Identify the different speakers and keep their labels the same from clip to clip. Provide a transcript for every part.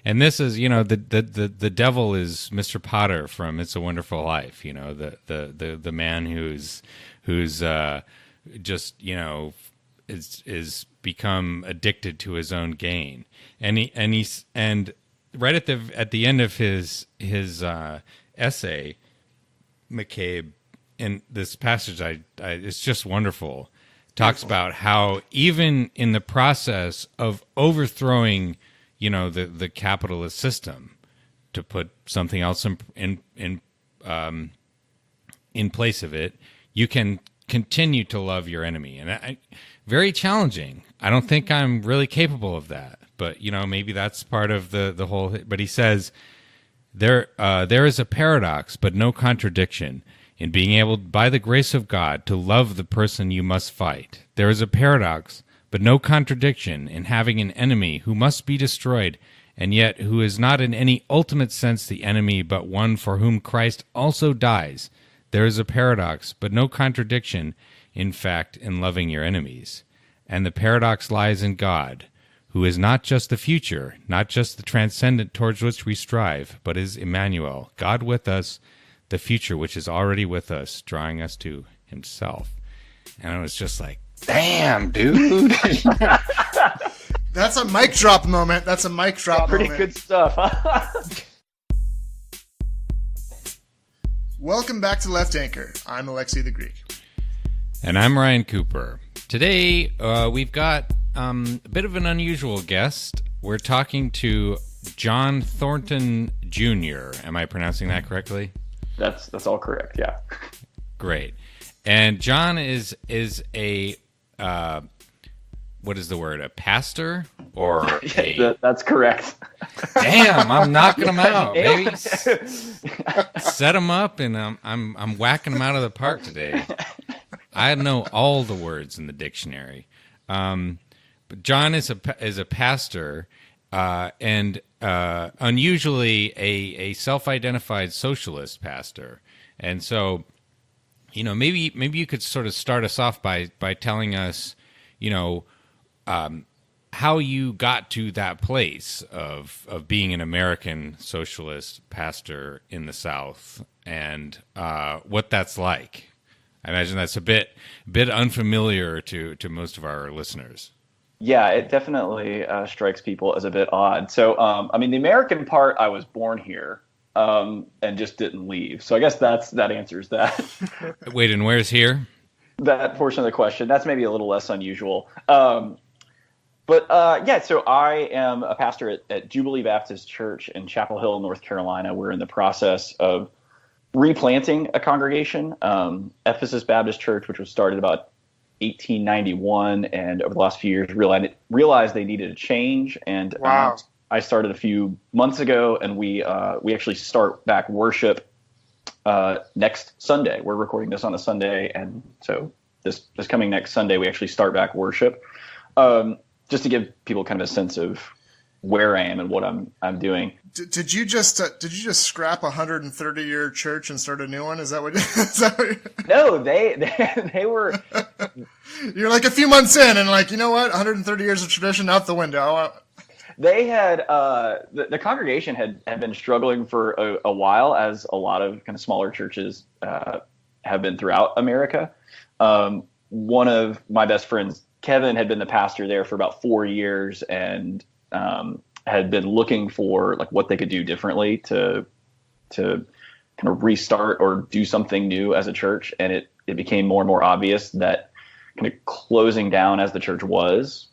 Speaker 1: And this is, the devil is Mr. Potter from It's a Wonderful Life. The man who's just is become addicted to his own gain, and right at the end of his essay, McCabe, in this passage, it's just wonderful. Talks about how even in the process of overthrowing, the capitalist system, to put something else in place of it, you can continue to love your enemy, and very challenging. I don't think I'm really capable of that, but maybe that's part of the whole. But he says there is a paradox, but no contradiction, in being able, by the grace of God, to love the person you must fight. There is a paradox, but no contradiction, in having an enemy who must be destroyed, and yet who is not in any ultimate sense the enemy, but one for whom Christ also dies. There is a paradox, but no contradiction, in fact, in loving your enemies. And the paradox lies in God, who is not just the future, not just the transcendent towards which we strive, but is Emmanuel, God with us, the future which is already with us, drawing us to himself. And I was just like, damn, dude.
Speaker 2: That's a mic drop moment.
Speaker 3: Pretty good stuff, huh?
Speaker 2: Welcome back to Left Anchor. I'm Alexei the Greek.
Speaker 1: And I'm Ryan Cooper. Today, we've got a bit of an unusual guest. We're talking to John Thornton Jr. Am I pronouncing that correctly?
Speaker 3: That's all correct, yeah.
Speaker 1: Great. And John is a what is the word? A pastor or
Speaker 3: that's correct.
Speaker 1: Damn, I'm knocking them out, baby. Set them up, and I'm whacking them out of the park today. I know all the words in the dictionary. But John is a pastor, and unusually a self-identified socialist pastor. And so, maybe you could sort of start us off by telling us, how you got to that place of being an American socialist pastor in the South, and what that's like. I imagine that's a bit unfamiliar to most of our listeners.
Speaker 3: Yeah, it definitely strikes people as a bit odd. So, the American part, I was born here and just didn't leave. So I guess that answers that.
Speaker 1: Wait, and where's here?
Speaker 3: That portion of the question. That's maybe a little less unusual. So I am a pastor at Jubilee Baptist Church in Chapel Hill, North Carolina. We're in the process of replanting a congregation, Ephesus Baptist Church, which was started about 1891, and over the last few years realized they needed a change. And
Speaker 2: wow.
Speaker 3: I started a few months ago, and we actually start back worship next Sunday. We're recording this on a Sunday, and so this coming next Sunday we actually start back worship. Just to give people kind of a sense of where I am and what I'm doing.
Speaker 2: Did you just scrap a 130-year church and start a new one? Is that what?
Speaker 3: No, they were.
Speaker 2: You're like a few months in, and like, you know what? 130 years of tradition out the window.
Speaker 3: They had the congregation had been struggling for a while, as a lot of kind of smaller churches have been throughout America. One of my best friends, Kevin, had been the pastor there for about 4 years, and had been looking for like what they could do differently to kind of restart or do something new as a church. And it became more and more obvious that kind of closing down as the church was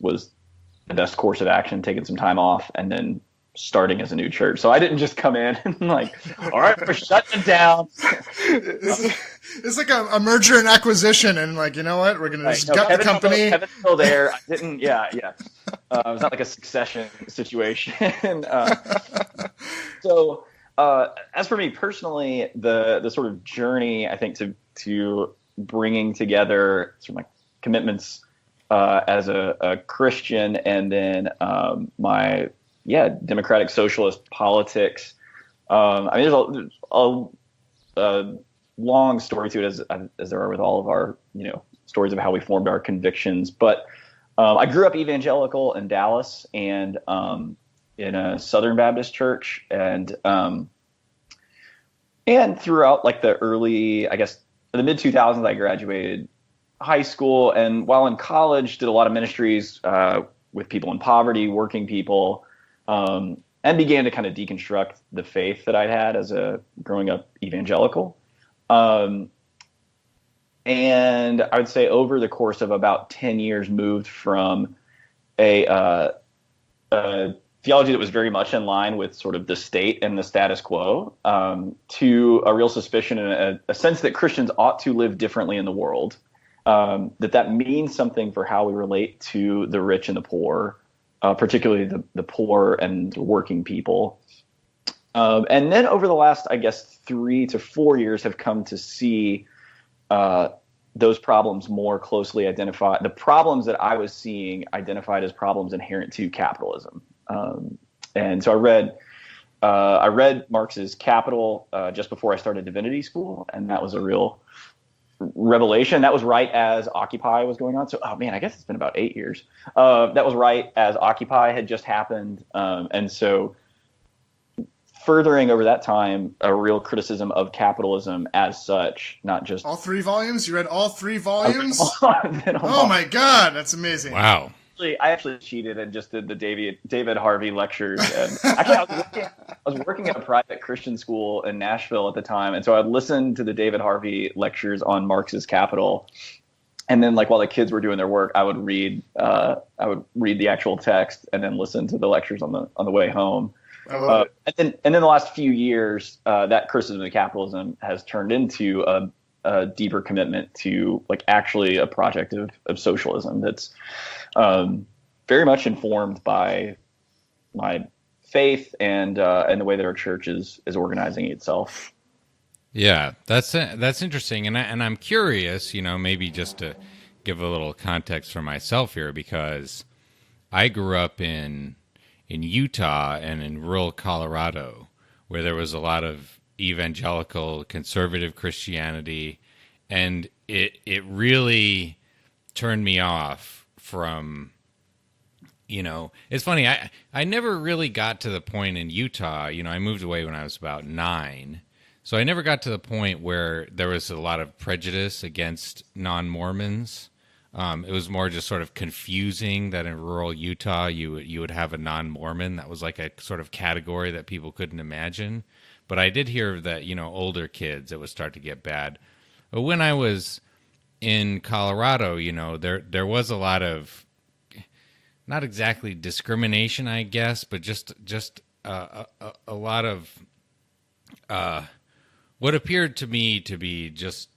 Speaker 3: the best course of action, taking some time off and then starting as a new church. So I didn't just come in and like, all right, we're shutting it down.
Speaker 2: It's like a merger and acquisition, and like, you know what, we're gonna just gut the company.
Speaker 3: Kevin's still there. I didn't. Yeah. It was not like a succession situation. So as for me personally, the sort of journey, I think, to bringing together sort of like commitments as a Christian, and then my democratic socialist politics. There's a long story to it, as there are with all of our stories of how we formed our convictions. But I grew up evangelical in Dallas, and in a Southern Baptist church, and throughout like the early, I guess, the mid 2000s, I graduated high school, and while in college, did a lot of ministries with people in poverty, working people, and began to kind of deconstruct the faith that I had as a growing up evangelical. And I would say over the course of about 10 years, moved from a theology that was very much in line with sort of the state and the status quo, to a real suspicion and a sense that Christians ought to live differently in the world, that means something for how we relate to the rich and the poor, particularly the poor and working people. And then over the last, I guess, 3 to 4 years, have come to see those problems more closely identified, the problems that I was seeing identified as problems inherent to capitalism. And so I read Marx's Capital just before I started divinity school, and that was a real revelation. That was right as Occupy was going on. So, oh man, I guess it's been about 8 years. That was right as Occupy had just happened. And so furthering over that time, a real criticism of capitalism as such, not just
Speaker 2: all 3 volumes. You read all 3 volumes?
Speaker 3: Oh
Speaker 2: my God, that's amazing!
Speaker 1: Wow.
Speaker 3: I actually cheated and just did the David Harvey lectures. And actually, I was working at a private Christian school in Nashville at the time, and so I'd listen to the David Harvey lectures on Marx's Capital, and then like while the kids were doing their work, I would read the actual text and then listen to the lectures on the way home.
Speaker 2: I love it.
Speaker 3: And then the last few years, that criticism of capitalism has turned into a deeper commitment to like actually a project of socialism that's very much informed by my faith and the way that our church is organizing itself.
Speaker 1: Yeah, that's interesting, and I'm curious, maybe just to give a little context for myself here, because I grew up in Utah and in rural Colorado, where there was a lot of evangelical conservative Christianity, and it really turned me off from, it's funny, I never really got to the point in Utah, I moved away when I was about 9, so I never got to the point where there was a lot of prejudice against non-Mormons. It was more just sort of confusing that in rural Utah you would have a non-Mormon. That was like a sort of category that people couldn't imagine. But I did hear that, older kids, it would start to get bad. But when I was in Colorado, there was a lot of, not exactly discrimination, I guess, but just a lot of what appeared to me to be just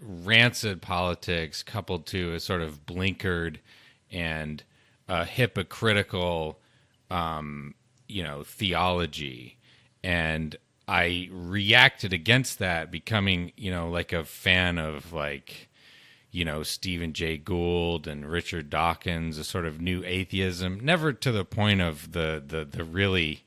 Speaker 1: rancid politics coupled to a sort of blinkered and hypocritical, theology. And I reacted against that, becoming, like a fan of Stephen Jay Gould and Richard Dawkins, a sort of new atheism, never to the point of the really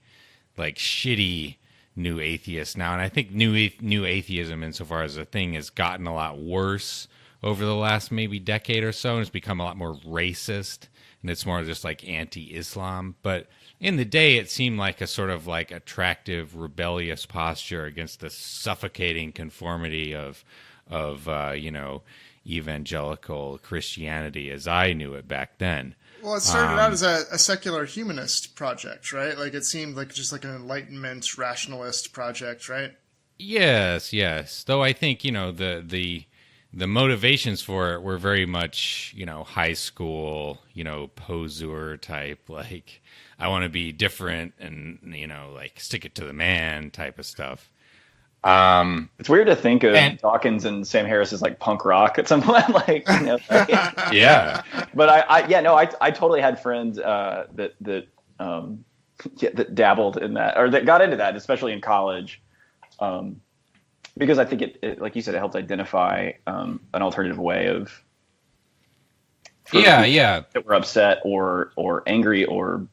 Speaker 1: like shitty new atheists now. And I think new atheism, insofar as a thing, has gotten a lot worse over the last maybe decade or so, and it's become a lot more racist, and it's more just like anti-Islam. But in the day, it seemed like a sort of like attractive, rebellious posture against the suffocating conformity of evangelical Christianity as I knew it back then.
Speaker 2: Well, it started out as a secular humanist project, right? Like it seemed like just like an Enlightenment rationalist project, right?
Speaker 1: Yes. Though I think, the motivations for it were very much, high school, poseur type, like I want to be different and, like stick it to the man type of stuff.
Speaker 3: It's weird to think of Dawkins and Sam Harris as like punk rock at some point,
Speaker 1: yeah.
Speaker 3: But I totally had friends that dabbled in that, or that got into that, especially in college, because I think it like you said, it helped identify an alternative way of that were upset or angry or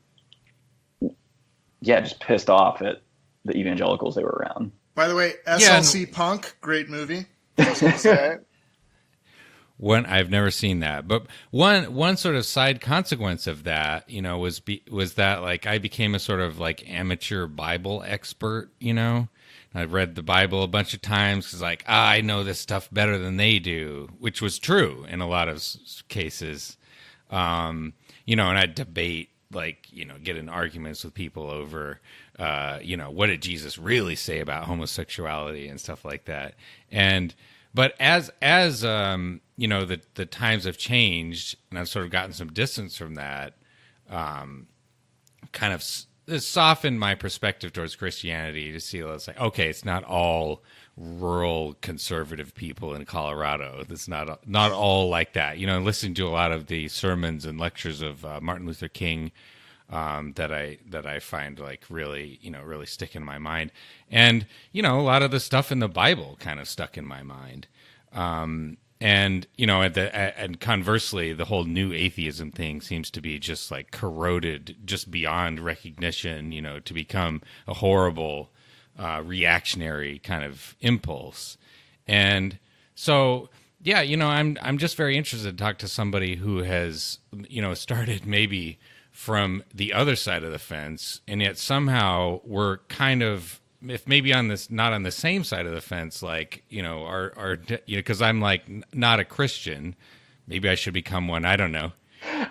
Speaker 3: just pissed off at the evangelicals they were around.
Speaker 2: By the way, SLC Punk, great movie.
Speaker 1: I've never seen that, but one sort of side consequence of that, was that like I became a sort of like amateur Bible expert. I've read the Bible a bunch of times because like I know this stuff better than they do, which was true in a lot of cases. And I'd debate, like, get in arguments with people over, what did Jesus really say about homosexuality and stuff like that. But as the times have changed and I've sort of gotten some distance from that, kind of it's softened my perspective towards Christianity to see it's like, okay, it's not all rural conservative people in Colorado. It's not all like that. Listening to a lot of the sermons and lectures of Martin Luther King that I find like really stick in my mind, and a lot of the stuff in the Bible kind of stuck in my mind. And and conversely, the whole new atheism thing seems to be just like corroded, just beyond recognition. To become a horrible reactionary kind of impulse. And so, yeah, I'm just very interested to talk to somebody who has, started maybe from the other side of the fence, and yet somehow we're kind of, if maybe not on the same side of the fence, like, because I'm like not a Christian, maybe I should become one. I don't know.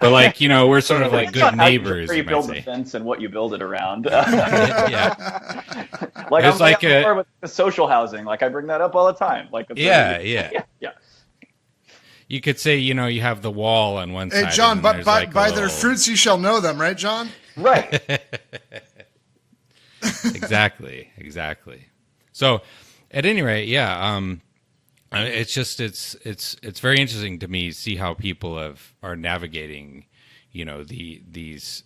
Speaker 1: But like, we're sort of like good neighbors.
Speaker 3: Where you build the fence and what you build it around.
Speaker 1: Yeah.
Speaker 3: Like
Speaker 1: it's
Speaker 3: I'm
Speaker 1: like
Speaker 3: with the social housing. Like I bring that up all the time. Like
Speaker 1: yeah.
Speaker 3: You
Speaker 1: could say, you have the wall on one side.
Speaker 2: Hey, John, but by
Speaker 1: little...
Speaker 2: their fruits you shall know them, right, John?
Speaker 3: Right.
Speaker 1: Exactly. So, at any rate, yeah. It's just it's very interesting to me to see how people are navigating, these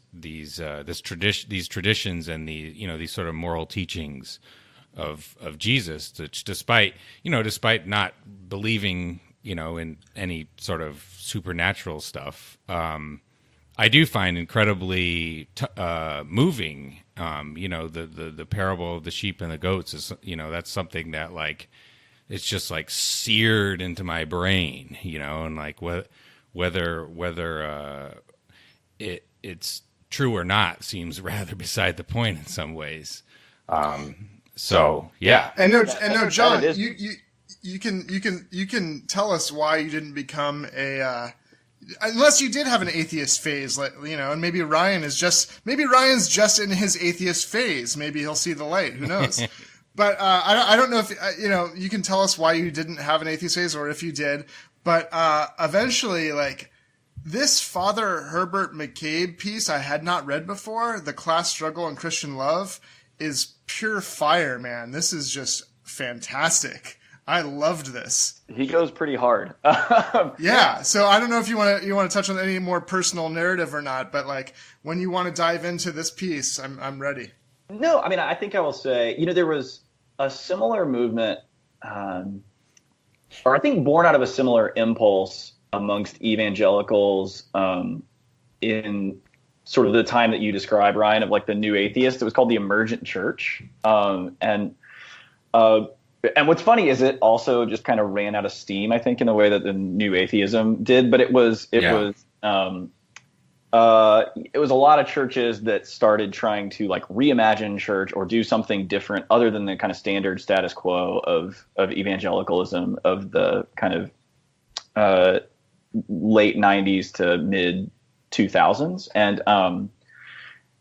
Speaker 1: traditions and these sort of moral teachings of Jesus, which despite not believing in any sort of supernatural stuff, I do find incredibly moving. The parable of the sheep and the goats is that's something that like it's just like seared into my brain, and like whether it's true or not seems rather beside the point in some ways. So yeah.
Speaker 2: And no, John, you can tell us why you didn't become a unless you did have an atheist phase, like, and maybe Ryan's just in his atheist phase. Maybe he'll see the light. Who knows? But I don't know if you can tell us why you didn't have an atheist phase, or if you did. But eventually, like this Father Herbert McCabe piece, I had not read before. The Class Struggle and Christian Love is pure fire, man. This is just fantastic. I loved this.
Speaker 3: He goes pretty hard.
Speaker 2: Yeah. So I don't know if you want to touch on any more personal narrative or not, but like when you want to dive into this piece, I'm ready.
Speaker 3: No, I mean, I think I will say, there was a similar movement, or I think born out of a similar impulse amongst evangelicals in sort of the time that you described, Ryan, of like the new atheist. It was called the Emergent Church. And what's funny is it also just kind of ran out of steam, I think, in the way that the new atheism did. But it was a lot of churches that started trying to like reimagine church or do something different other than the kind of standard status quo of evangelicalism of the kind of late 90s to mid 2000s.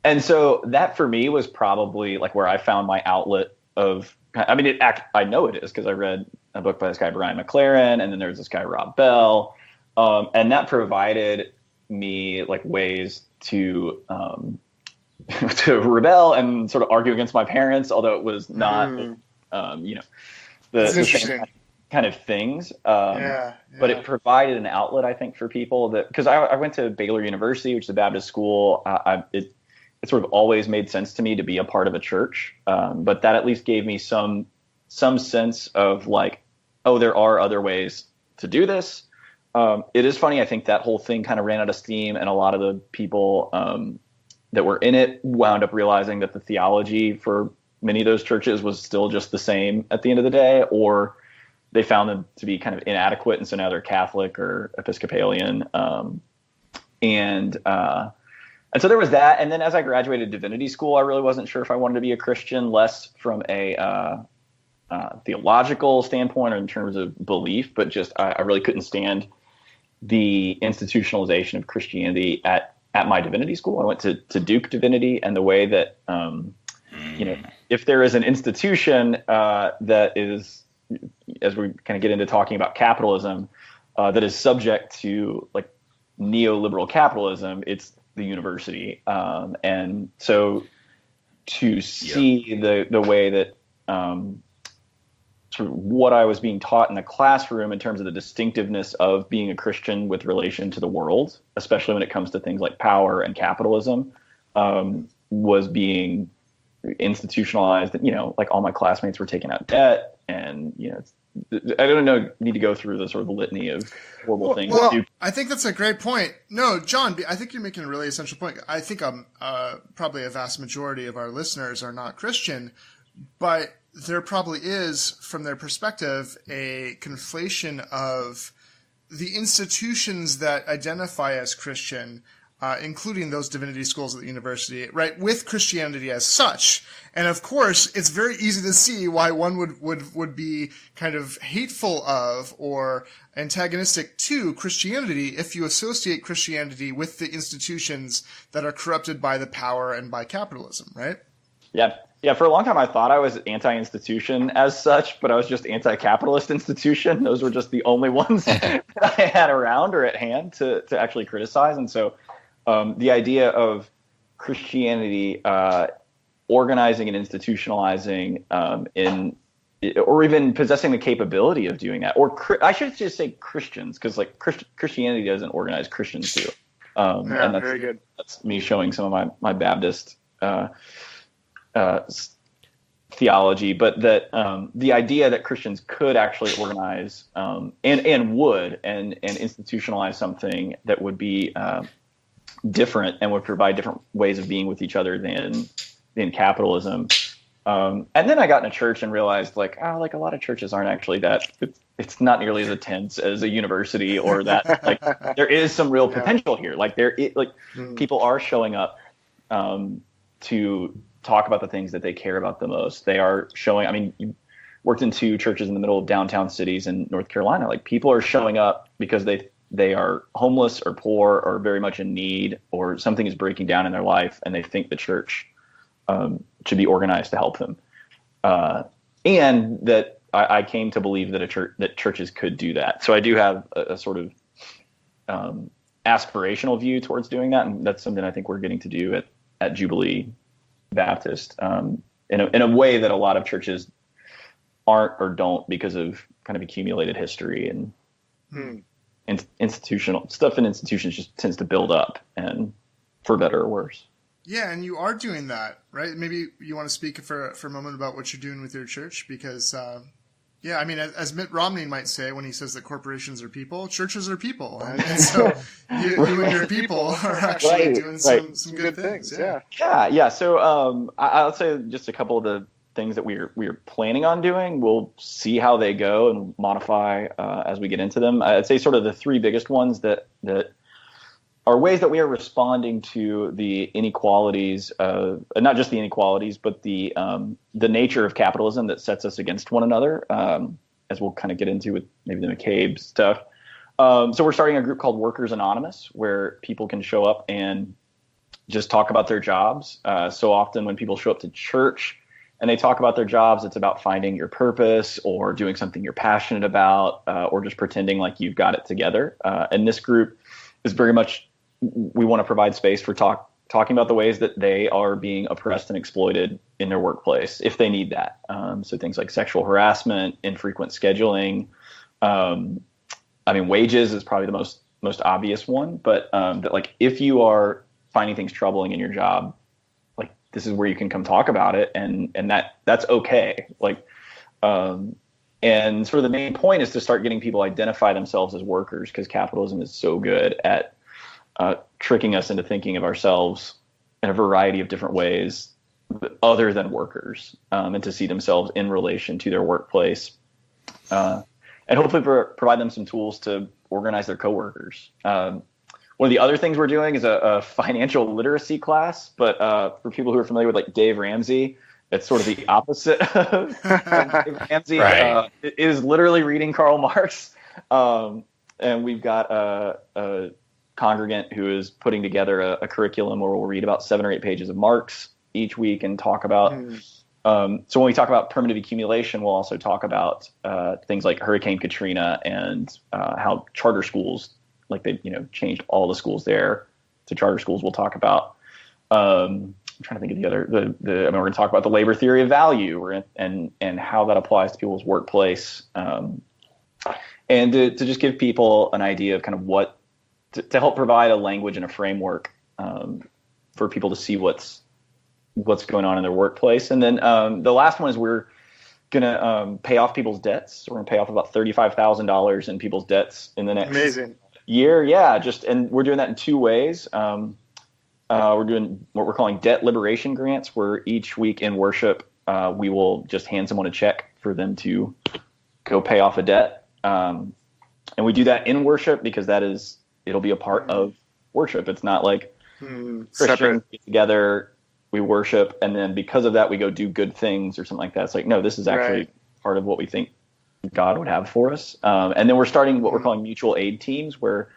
Speaker 3: And so that for me was probably like where I found my outlet of, I mean, I know it is because I read a book by this guy, Brian McLaren, and then there's this guy, Rob Bell. And that provided me like ways to to rebel and sort of argue against my parents, although it was not, the same kind of things. But it provided an outlet, I think, for people that, because I went to Baylor University, which is a Baptist school. It sort of always made sense to me to be a part of a church. But that at least gave me some sense of like, oh, there are other ways to do this. It is funny. I think that whole thing kind of ran out of steam, and a lot of the people that were in it wound up realizing that the theology for many of those churches was still just the same at the end of the day, or they found them to be kind of inadequate, and so now they're Catholic or Episcopalian. And so there was that. And then as I graduated divinity school, I really wasn't sure if I wanted to be a Christian, less from a theological standpoint or in terms of belief, but just I really couldn't stand the institutionalization of Christianity at my divinity school. I went to Duke Divinity, and the way that, if there is an institution that is, as we kind of get into talking about capitalism, that is subject to like neoliberal capitalism, it's the university. And so to see the way that sort of what I was being taught in the classroom in terms of the distinctiveness of being a Christian with relation to the world, especially when it comes to things like power and capitalism, was being institutionalized. Like all my classmates were taking out debt, and I don't need to go through the sort of litany of horrible things.
Speaker 2: Well, I think that's a great point. No, John, I think you're making a really essential point. I think probably a vast majority of our listeners are not Christian, but there probably is, from their perspective, a conflation of the institutions that identify as Christian, including those divinity schools at the university, right, with Christianity as such. And of course, it's very easy to see why one would be kind of hateful of or antagonistic to Christianity if you associate Christianity with the institutions that are corrupted by the power and by capitalism, right?
Speaker 3: Yeah. Yeah, for a long time I thought I was anti-institution as such, but I was just anti-capitalist institution. Those were just the only ones that I had around or at hand to actually criticize. And so the idea of Christianity organizing and institutionalizing or even possessing the capability of doing that, or I should just say Christians, because like Christianity doesn't organize, Christians do. And that's,
Speaker 4: very good.
Speaker 3: That's me showing some of my Baptist theology, but that the idea that Christians could actually organize and would institutionalize something that would be different and would provide different ways of being with each other than capitalism. And then I got in a church and realized like a lot of churches aren't actually that. It's not nearly as intense as a university, or that like there is some real potential here. Like people are showing up to talk about the things that they care about the most. They are showing, you worked in 2 churches in the middle of downtown cities in North Carolina. Like people are showing up because they are homeless or poor or very much in need, or something is breaking down in their life, and they think the church should be organized to help them. And that I came to believe that churches could do that. So I do have a sort of aspirational view towards doing that, and that's something I think we're getting to do at Jubilee Baptist in a way that a lot of churches aren't or don't, because of kind of accumulated history and institutional stuff in institutions just tends to build up, and for better or worse.
Speaker 2: Yeah, and you are doing that, right? Maybe you want to speak for a moment about what you're doing with your church, because as Mitt Romney might say when he says that corporations are people, churches are people, and so you and your people are actually doing some good things.
Speaker 3: Yeah. So I'll say just a couple of the things that we're planning on doing. We'll see how they go and modify as we get into them. I'd say sort of the 3 biggest ones that are ways that we are responding to the inequalities, not just the inequalities, but the nature of capitalism that sets us against one another, as we'll kind of get into with maybe the McCabe stuff. So we're starting a group called Workers Anonymous, where people can show up and just talk about their jobs. So often when people show up to church and they talk about their jobs, it's about finding your purpose or doing something you're passionate about, or just pretending like you've got it together. And this group is very much, we want to provide space for talking about the ways that they are being oppressed and exploited in their workplace, if they need that. So things like sexual harassment, infrequent scheduling. Wages is probably the most obvious one, but that like if you are finding things troubling in your job, like this is where you can come talk about it, and that's okay. Like, and sort of the main point is to start getting people identify themselves as workers, because capitalism is so good at tricking us into thinking of ourselves in a variety of different ways other than workers, and to see themselves in relation to their workplace. and hopefully provide them some tools to organize their coworkers. One of the other things we're doing is a financial literacy class, but for people who are familiar with like Dave Ramsey, it's sort of the opposite of Dave Ramsey.
Speaker 1: Right.
Speaker 3: It is literally reading Karl Marx. And we've got a congregant who is putting together a curriculum where we'll read about 7 or 8 pages of Marx each week and talk about. So when we talk about primitive accumulation, we'll also talk about things like Hurricane Katrina and how charter schools, like they changed all the schools there to charter schools. We'll talk about. I'm trying to think of the other. We're going to talk about the labor theory of value and how that applies to people's workplace. And to just give people an idea of kind of what to help provide a language and a framework for people to see what's going on in their workplace. And then the last one is we're going to pay off people's debts. We're going to pay off about $35,000 in people's debts in the next year. Yeah, and we're doing that in 2 ways. We're doing what we're calling debt liberation grants, where each week in worship we will just hand someone a check for them to go pay off a debt. And we do that in worship because it'll be a part of worship. It's not like Christians get together, we worship, and then because of that we go do good things or something like that. It's like, no, this is actually part of what we think God would have for us. And then we're starting what we're calling mutual aid teams, where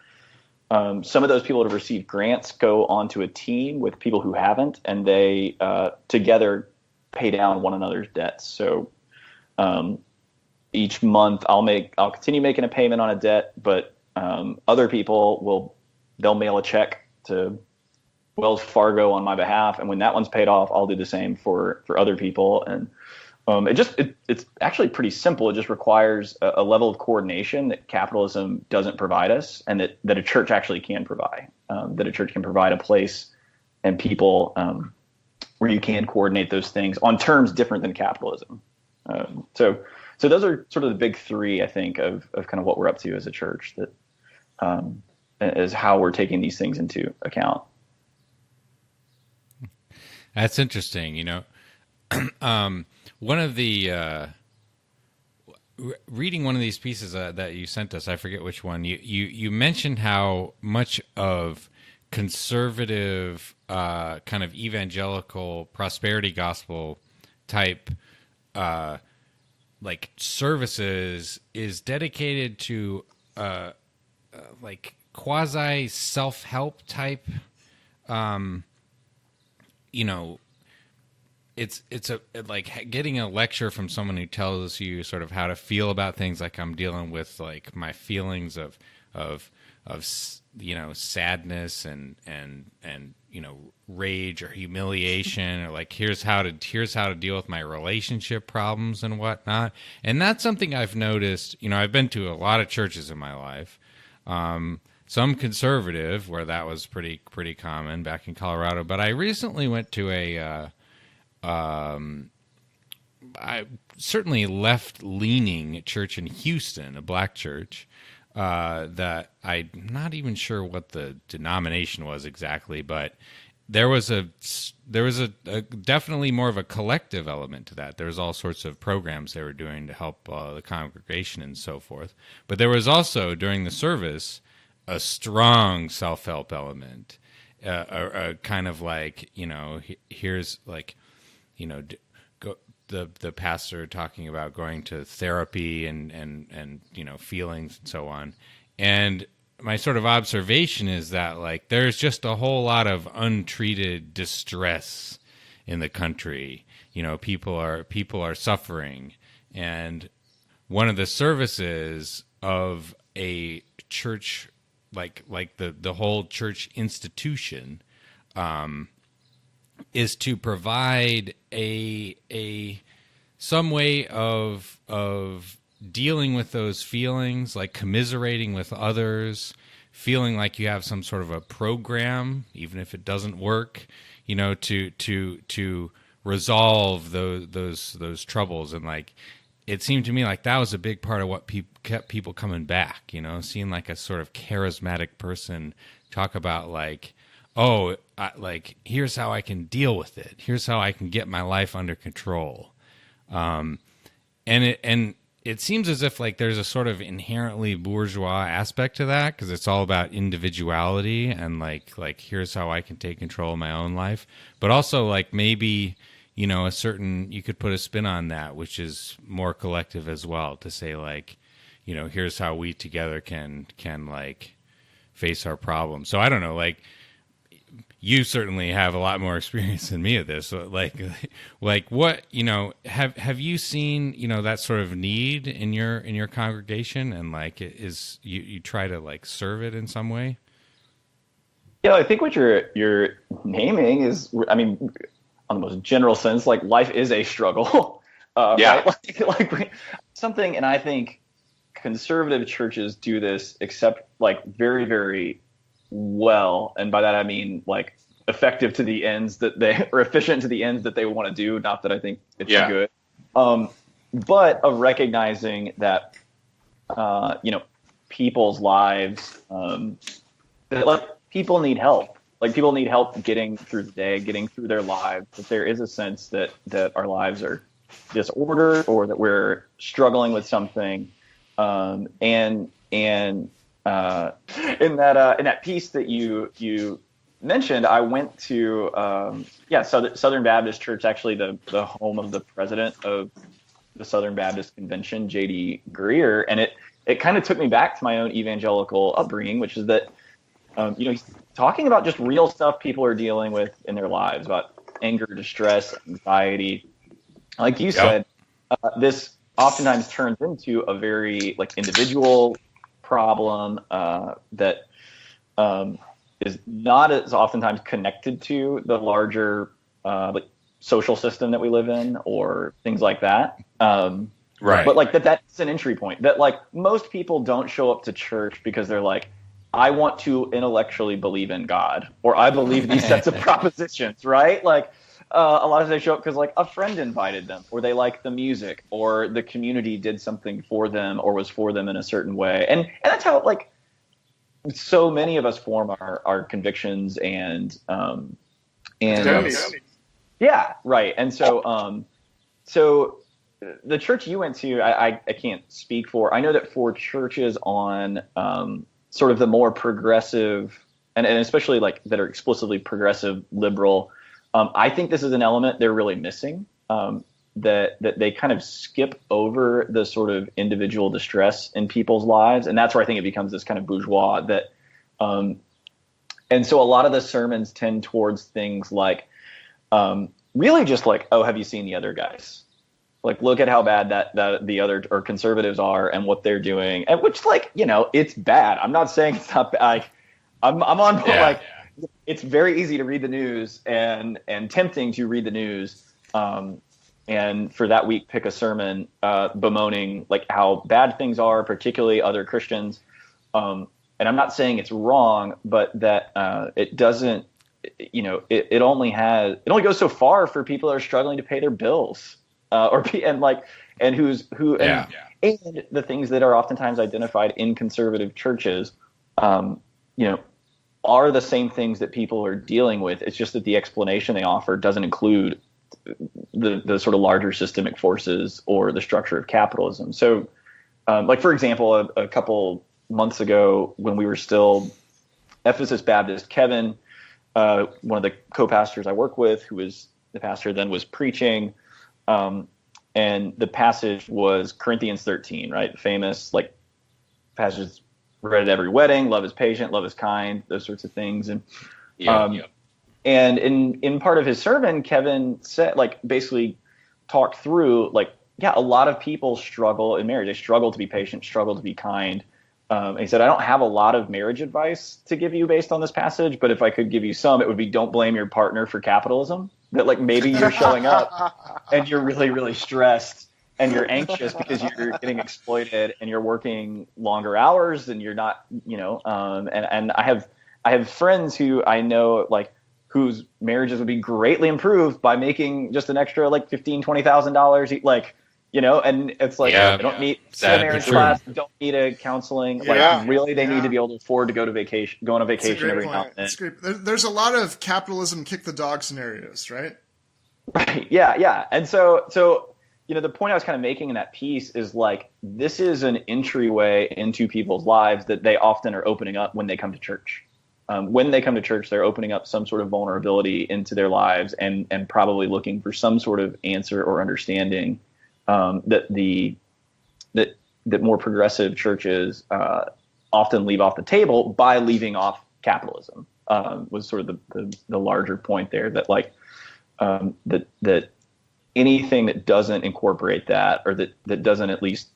Speaker 3: some of those people that have received grants go onto a team with people who haven't, and they together pay down one another's debts. So each month I'll continue making a payment on a debt, but other people they'll mail a check to Wells Fargo on my behalf, and when that one's paid off, I'll do the same for other people. And it's actually pretty simple. It just requires a level of coordination that capitalism doesn't provide us, and that a church actually can provide. That a church can provide a place and people where you can coordinate those things on terms different than capitalism. So those are sort of the big 3, I think, of kind of what we're up to as a church, that is how we're taking these things into account.
Speaker 1: That's interesting. One of the reading one of these pieces that you sent us, I forget which one. You mentioned how much of conservative kind of evangelical prosperity gospel type like services is dedicated to like quasi self-help type. It's like getting a lecture from someone who tells you sort of how to feel about things. Like I'm dealing with like my feelings of sadness and rage or humiliation, or like here's how to deal with my relationship problems and whatnot. And that's something I've noticed. I've been to a lot of churches in my life. Some conservative, where that was pretty common back in Colorado. But I recently went to a certainly left-leaning church in Houston, a black church, that I'm not even sure what the denomination was exactly, but there was a definitely more of a collective element to that. There was all sorts of programs they were doing to help the congregation and so forth. But there was also, during the service, a strong self-help element, a kind of like, here's like, the pastor talking about going to therapy and feelings and so on. And my sort of observation is that like there's just a whole lot of untreated distress in the country. People are suffering, and one of the services of a church like the whole church institution is to provide some way of dealing with those feelings, like commiserating with others, feeling like you have some sort of a program, even if it doesn't work, to resolve those troubles. And like it seemed to me like that was a big part of what kept people coming back, seeing like a sort of charismatic person talk about like, oh, like here's how I can deal with it. Here's how I can get my life under control. And it seems as if like there's a sort of inherently bourgeois aspect to that, because it's all about individuality and like here's how I can take control of my own life, but also like maybe, you know, you could put a spin on that, which is more collective as well, to say like, you know, here's how we together can like face our problems. So I don't know, like, you certainly have a lot more experience than me at this. So like what, you know, have you seen, you know, that sort of need in your congregation, and like is you try to like serve it in some way?
Speaker 3: Yeah, I think what you're naming is, I mean, on the most general sense, like life is a struggle.
Speaker 4: Yeah.
Speaker 3: Right? like something, and I think conservative churches do this, except like very, very well, and by that I mean like effective to the ends that they, or efficient to the ends that they want to do. Not that I think it's good, but of recognizing that you know, people's lives, that like people need help. Like people need help getting through the day, getting through their lives. That there is a sense that our lives are disordered, or that we're struggling with something, and in that piece that you mentioned, I went to Southern Baptist Church, actually the home of the president of the Southern Baptist Convention, J.D. Greear, and it kind of took me back to my own evangelical upbringing, which is that you know, he's talking about just real stuff people are dealing with in their lives, about anger, distress, anxiety. Like you said, this oftentimes turns into a very like individual problem that is not as oftentimes connected to the larger like social system that we live in, or things like that.
Speaker 4: Right.
Speaker 3: But like that's an entry point. That like most people don't show up to church because they're like, I want to intellectually believe in God, or I believe these sets of propositions, right? Like a lot of times they show up because like a friend invited them, or they like the music, or the community did something for them, or was for them in a certain way. And that's how like so many of us form our convictions and yeah, right. And so so the church you went to, I can't speak for. I know that for churches on sort of the more progressive, and especially like that are explicitly progressive liberal, I think this is an element they're really missing, that they kind of skip over the sort of individual distress in people's lives. And that's where I think it becomes this kind of bourgeois that, and so a lot of the sermons tend towards things like, really just like, oh, have you seen the other guys? Like, look at how bad that the other or conservatives are and what they're doing, and which, like, you know, it's bad. I'm not saying it's not bad. Like, I'm on board. Like, it's very easy to read the news and tempting to read the news, and for that week pick a sermon bemoaning like how bad things are, particularly other Christians. And I'm not saying it's wrong, but that it doesn't, you know, it only goes so far for people that are struggling to pay their bills. And the things that are oftentimes identified in conservative churches, you know, are the same things that people are dealing with. It's just that the explanation they offer doesn't include the sort of larger systemic forces or the structure of capitalism. So, like, for example, a couple months ago when we were still Ephesus Baptist, Kevin, one of the co-pastors I work with, who was the pastor then, was preaching, and the passage was Corinthians 13, right? Famous, like, passage read at every wedding: love is patient, love is kind, those sorts of things. And and in part of his sermon, Kevin said, like, basically talked through, like, a lot of people struggle in marriage. They struggle to be patient, struggle to be kind. And he said, I don't have a lot of marriage advice to give you based on this passage, but if I could give you some, it would be, don't blame your partner for capitalism. That, like, maybe you're showing up and you're really, really stressed and you're anxious because you're getting exploited and you're working longer hours and you're not, you know, and I have friends who I know, like, whose marriages would be greatly improved by making just an extra, like, $15,000-$20,000, like, you know, and it's like, I don't need a marriage class, don't need a counseling. Like, really, they need to be able to afford to go on a vacation every now and then.
Speaker 2: That's great. There's a lot of capitalism kick the dog scenarios, right?
Speaker 3: Right. Yeah. And so the point I was kind of making in that piece is like, this is an entryway into people's lives that they often are opening up when they come to church. When they come to church, they're opening up some sort of vulnerability into their lives and probably looking for some sort of answer or understanding that more progressive churches often leave off the table by leaving off capitalism. Was sort of the larger point there, that like that anything that doesn't incorporate that, or that doesn't at least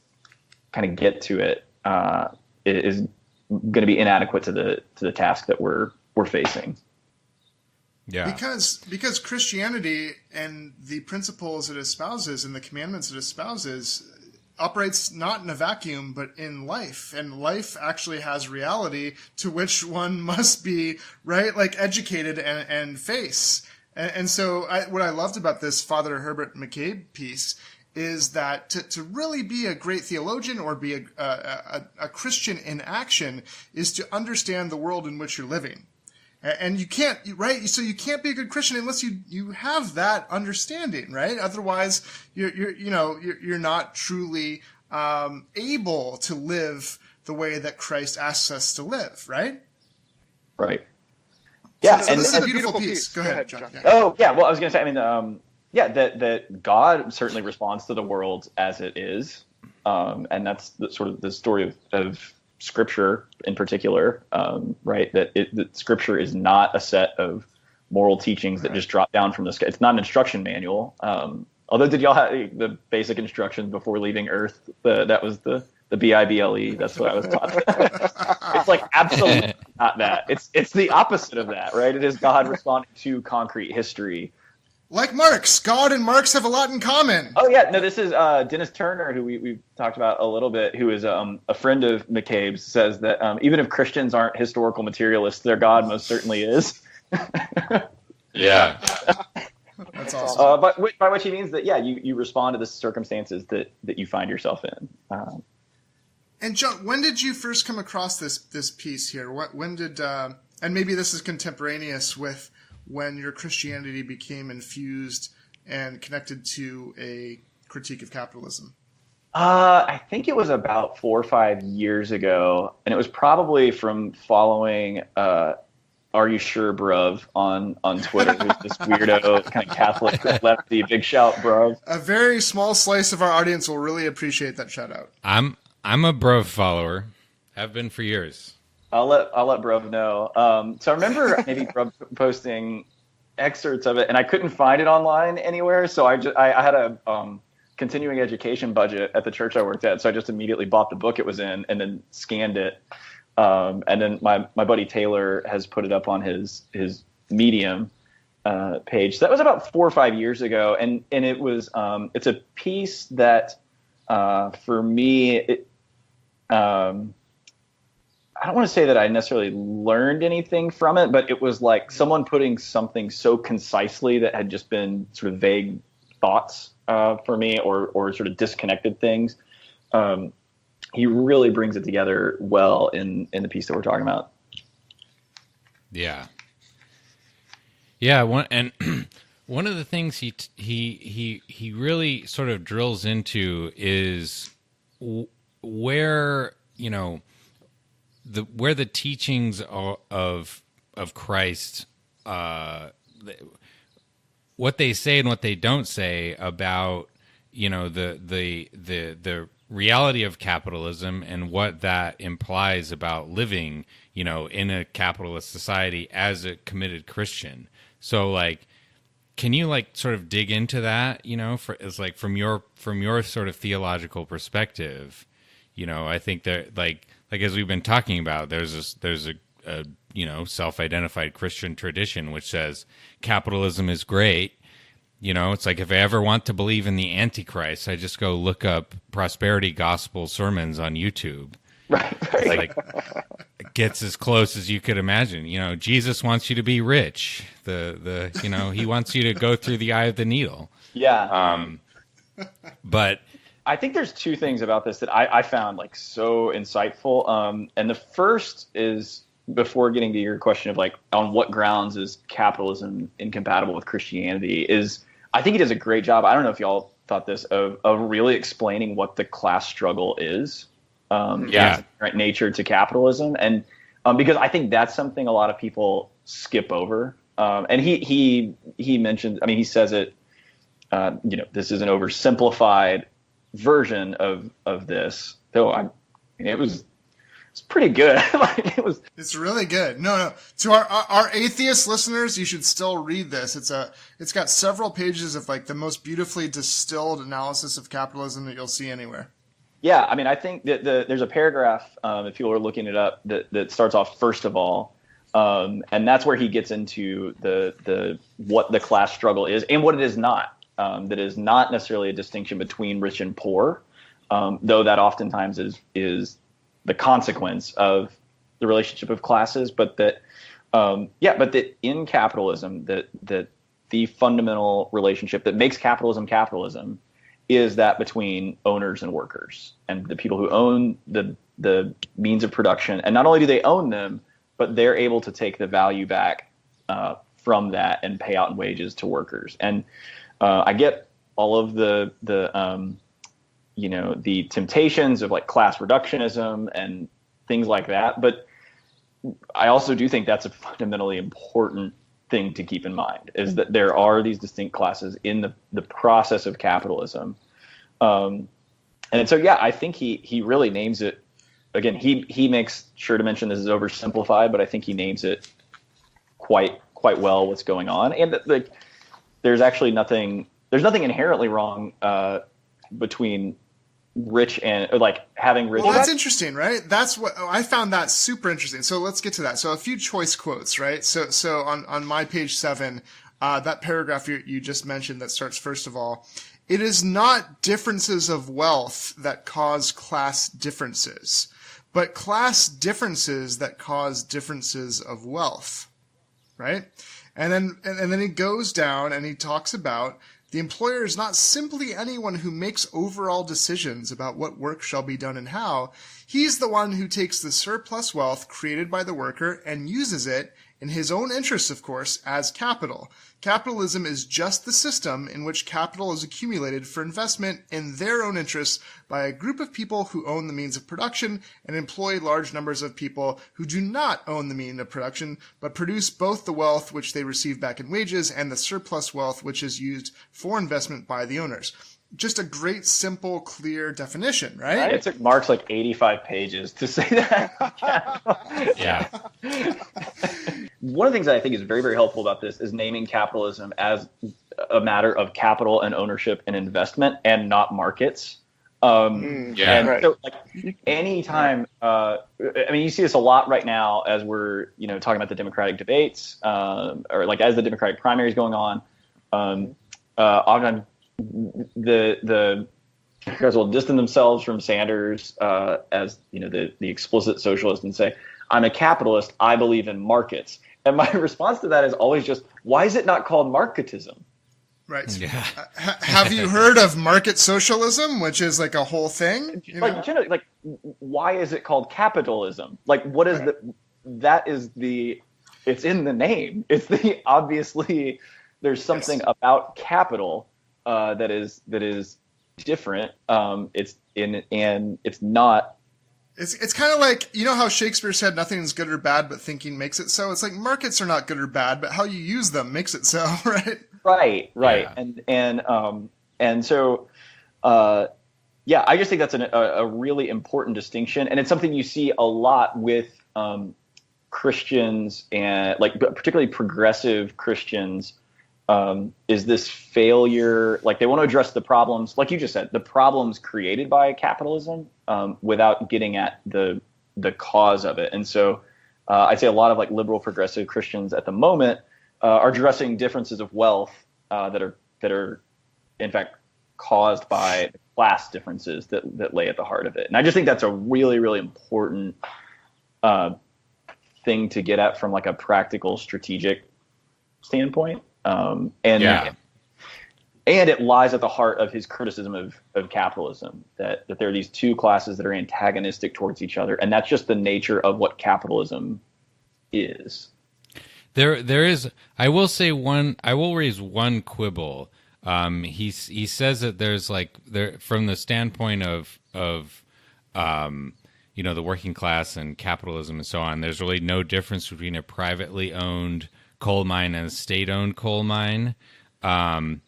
Speaker 3: kind of get to it, is going to be inadequate to the task that we're facing.
Speaker 1: Yeah.
Speaker 2: Because Christianity and the principles it espouses and the commandments it espouses operates not in a vacuum, but in life. And life actually has reality to which one must be, right, like educated and face. And so what I loved about this Father Herbert McCabe piece is that to really be a great theologian or be a Christian in action is to understand the world in which you're living. And you can't, right? So you can't be a good Christian unless you have that understanding, right? Otherwise, you're not truly able to live the way that Christ asks us to live, right?
Speaker 3: Right. Yeah,
Speaker 2: so this is a beautiful piece. Go ahead, John. Yeah.
Speaker 3: Oh, yeah. Well, I was going to say, I mean, that God certainly responds to the world as it is, and that's sort of the story of Scripture in particular, right? That Scripture is not a set of moral teachings that just drop down from the sky. It's not an instruction manual. Although, did y'all have the basic instructions before leaving Earth? That was the Bible. That's what I was taught. It's like absolutely not that. It's the opposite of that, right? It is God responding to concrete history.
Speaker 2: Like Marx. God and Marx have a lot in common.
Speaker 3: Oh, yeah. No, this is Dennis Turner, who we've talked about a little bit, who is a friend of McCabe's, says that even if Christians aren't historical materialists, their God most certainly is.
Speaker 1: Yeah.
Speaker 2: That's awesome.
Speaker 3: By which he means that, yeah, you respond to the circumstances that you find yourself in.
Speaker 2: And John, when did you first come across this piece here? When did, and maybe this is contemporaneous with when your Christianity became infused and connected to a critique of capitalism?
Speaker 3: I think it was about 4 or 5 years ago, and it was probably from following Are You Sure Bruv on Twitter, who's this weirdo kind of Catholic lefty, big shout bruv.
Speaker 2: A very small slice of our audience will really appreciate that shout out.
Speaker 1: I'm a Bruv follower. Have been for years.
Speaker 3: I'll let Bruv know. So I remember maybe Bruv posting excerpts of it, and I couldn't find it online anywhere. So I had a continuing education budget at the church I worked at, so I just immediately bought the book it was in and then scanned it. And then my buddy Taylor has put it up on his Medium page. So that was about 4 or 5 years ago, and it was it's a piece that for me I don't want to say that I necessarily learned anything from it, but it was like someone putting something so concisely that had just been sort of vague thoughts for me, or sort of disconnected things. He really brings it together well in the piece that we're talking about.
Speaker 1: Yeah. Yeah. One of the things he really sort of drills into is where, where the teachings of Christ, what they say and what they don't say about, the reality of capitalism and what that implies about living, in a capitalist society as a committed Christian. So, like, can you sort of dig into that? From your sort of theological perspective, I think that like as we've been talking about, there's a self-identified Christian tradition which says capitalism is great. It's like if I ever want to believe in the Antichrist, I just go look up prosperity gospel sermons on YouTube.
Speaker 3: Right.
Speaker 1: Like it gets as close as you could imagine. Jesus wants you to be rich. He wants you to go through the eye of the needle.
Speaker 3: Yeah.
Speaker 1: But
Speaker 3: I think there's two things about this that I found so insightful. And the first is, before getting to your question of on what grounds is capitalism incompatible with Christianity, is I think he does a great job. I don't know if y'all thought this of really explaining what the class struggle is. Its inherent nature to capitalism, and because I think that's something a lot of people skip over. And he mentioned, I mean, he says it. This is an oversimplified version of this, though. It's pretty good.
Speaker 2: It's really good. No. To our atheist listeners, you should still read this. It's got several pages of like the most beautifully distilled analysis of capitalism that you'll see anywhere.
Speaker 3: Yeah, I mean, I think that there's a paragraph, if people are looking it up, that starts off first of all, and that's where he gets into the what the class struggle is and what it is not. That is not necessarily a distinction between rich and poor, though that oftentimes is the consequence of the relationship of classes. But that in capitalism, that the fundamental relationship that makes capitalism is that between owners and workers, and the people who own the means of production. And not only do they own them, but they're able to take the value back from that and pay out in wages to workers. And I get all of the temptations of like class reductionism and things like that, but I also do think that's a fundamentally important thing to keep in mind, is that there are these distinct classes in the process of capitalism. And so, yeah, I think he really names it. Again, he makes sure to mention this is oversimplified, but I think he names it quite well what's going on. And like, there's nothing inherently wrong between rich and like having rich.
Speaker 2: Well, that's interesting, right? That's what I found that super interesting. So let's get to that. So a few choice quotes, right? So on my page 7, that paragraph you just mentioned that starts first of all, it is not differences of wealth that cause class differences, but class differences that cause differences of wealth, right? And then he goes down and he talks about the employer is not simply anyone who makes overall decisions about what work shall be done and how. He's the one who takes the surplus wealth created by the worker and uses it, in his own interests, of course, as capital. Capitalism is just the system in which capital is accumulated for investment in their own interests by a group of people who own the means of production and employ large numbers of people who do not own the means of production, but produce both the wealth which they receive back in wages and the surplus wealth which is used for investment by the owners. Just a great, simple, clear definition, right?
Speaker 3: It took Marx like 85 pages to say that.
Speaker 1: Yeah.
Speaker 3: One of the things that I think is very, very helpful about this is naming capitalism as a matter of capital and ownership and investment and not markets. So like anytime, I mean, you see this a lot right now as we're, talking about the Democratic debates, or like as the Democratic primary is going on. Often the guys will distance themselves from Sanders as the explicit socialist and say, I'm a capitalist, I believe in markets. And my response to that is always just, why is it not called marketism?
Speaker 2: Right. Yeah. Have you heard of market socialism, which is like a whole thing?
Speaker 3: Generally, like, why is it called capitalism? Like, what is it's in the name. It's obviously there's something about capital that is different. It's not.
Speaker 2: It's kind of like, how Shakespeare said nothing is good or bad, but thinking makes it so. It's like markets are not good or bad, but how you use them makes it so, right?
Speaker 3: Right.
Speaker 1: Yeah.
Speaker 3: And so, I just think that's a really important distinction, and it's something you see a lot with Christians and like particularly progressive Christians. Is this failure, like they want to address the problems, like you just said, the problems created by capitalism without getting at the cause of it. And so I'd say a lot of like liberal progressive Christians at the moment are addressing differences of wealth that are in fact caused by class differences that lay at the heart of it. And I just think that's a really, really important thing to get at from like a practical strategic standpoint. And it lies at the heart of his criticism of capitalism, that there are these two classes that are antagonistic towards each other, and that's just the nature of what capitalism is.
Speaker 1: There is. I will raise one quibble He says that there's from the standpoint of the working class and capitalism and so on, there's really no difference between a privately owned coal mine and a state-owned coal mine. And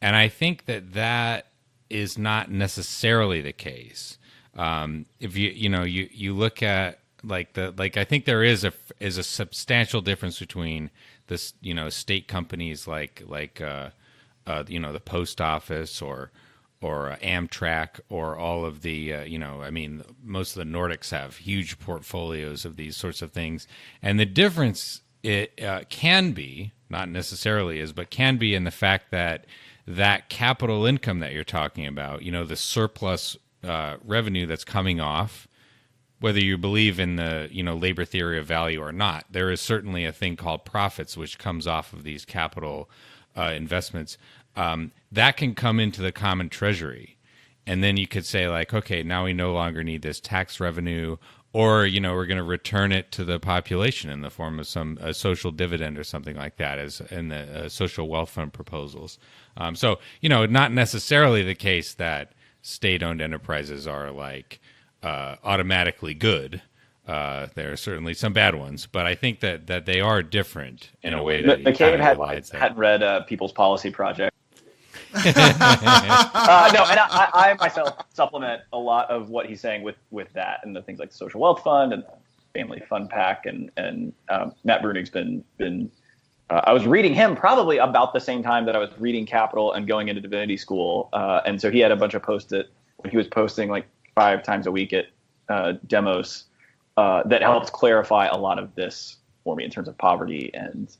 Speaker 1: I think that is not necessarily the case. If you look at I think there is a substantial difference between this, state companies like the post office or Amtrak or all of the, most of the Nordics have huge portfolios of these sorts of things. And the difference can be, not necessarily is, but can be in the fact that capital income that you're talking about, the surplus revenue that's coming off, whether you believe in the, labor theory of value or not, there is certainly a thing called profits, which comes off of these capital investments. That can come into the common treasury. And then you could say okay, now we no longer need this tax revenue, or, we're going to return it to the population in the form of a social dividend or something like that, as in the social wealth fund proposals. So, not necessarily the case that state-owned enterprises are automatically good. There are certainly some bad ones, but I think that they are different in a way that
Speaker 3: McCabe hadn't read People's Policy Project. No, and I myself supplement a lot of what he's saying with that and the things like the Social Wealth Fund and the Family Fund Pack, and Matt Brunig's been I was reading him probably about the same time that I was reading Capital and going into divinity school, and so he had a bunch of post-it when he was posting 5 times a week at Demos that helped clarify a lot of this for me in terms of poverty and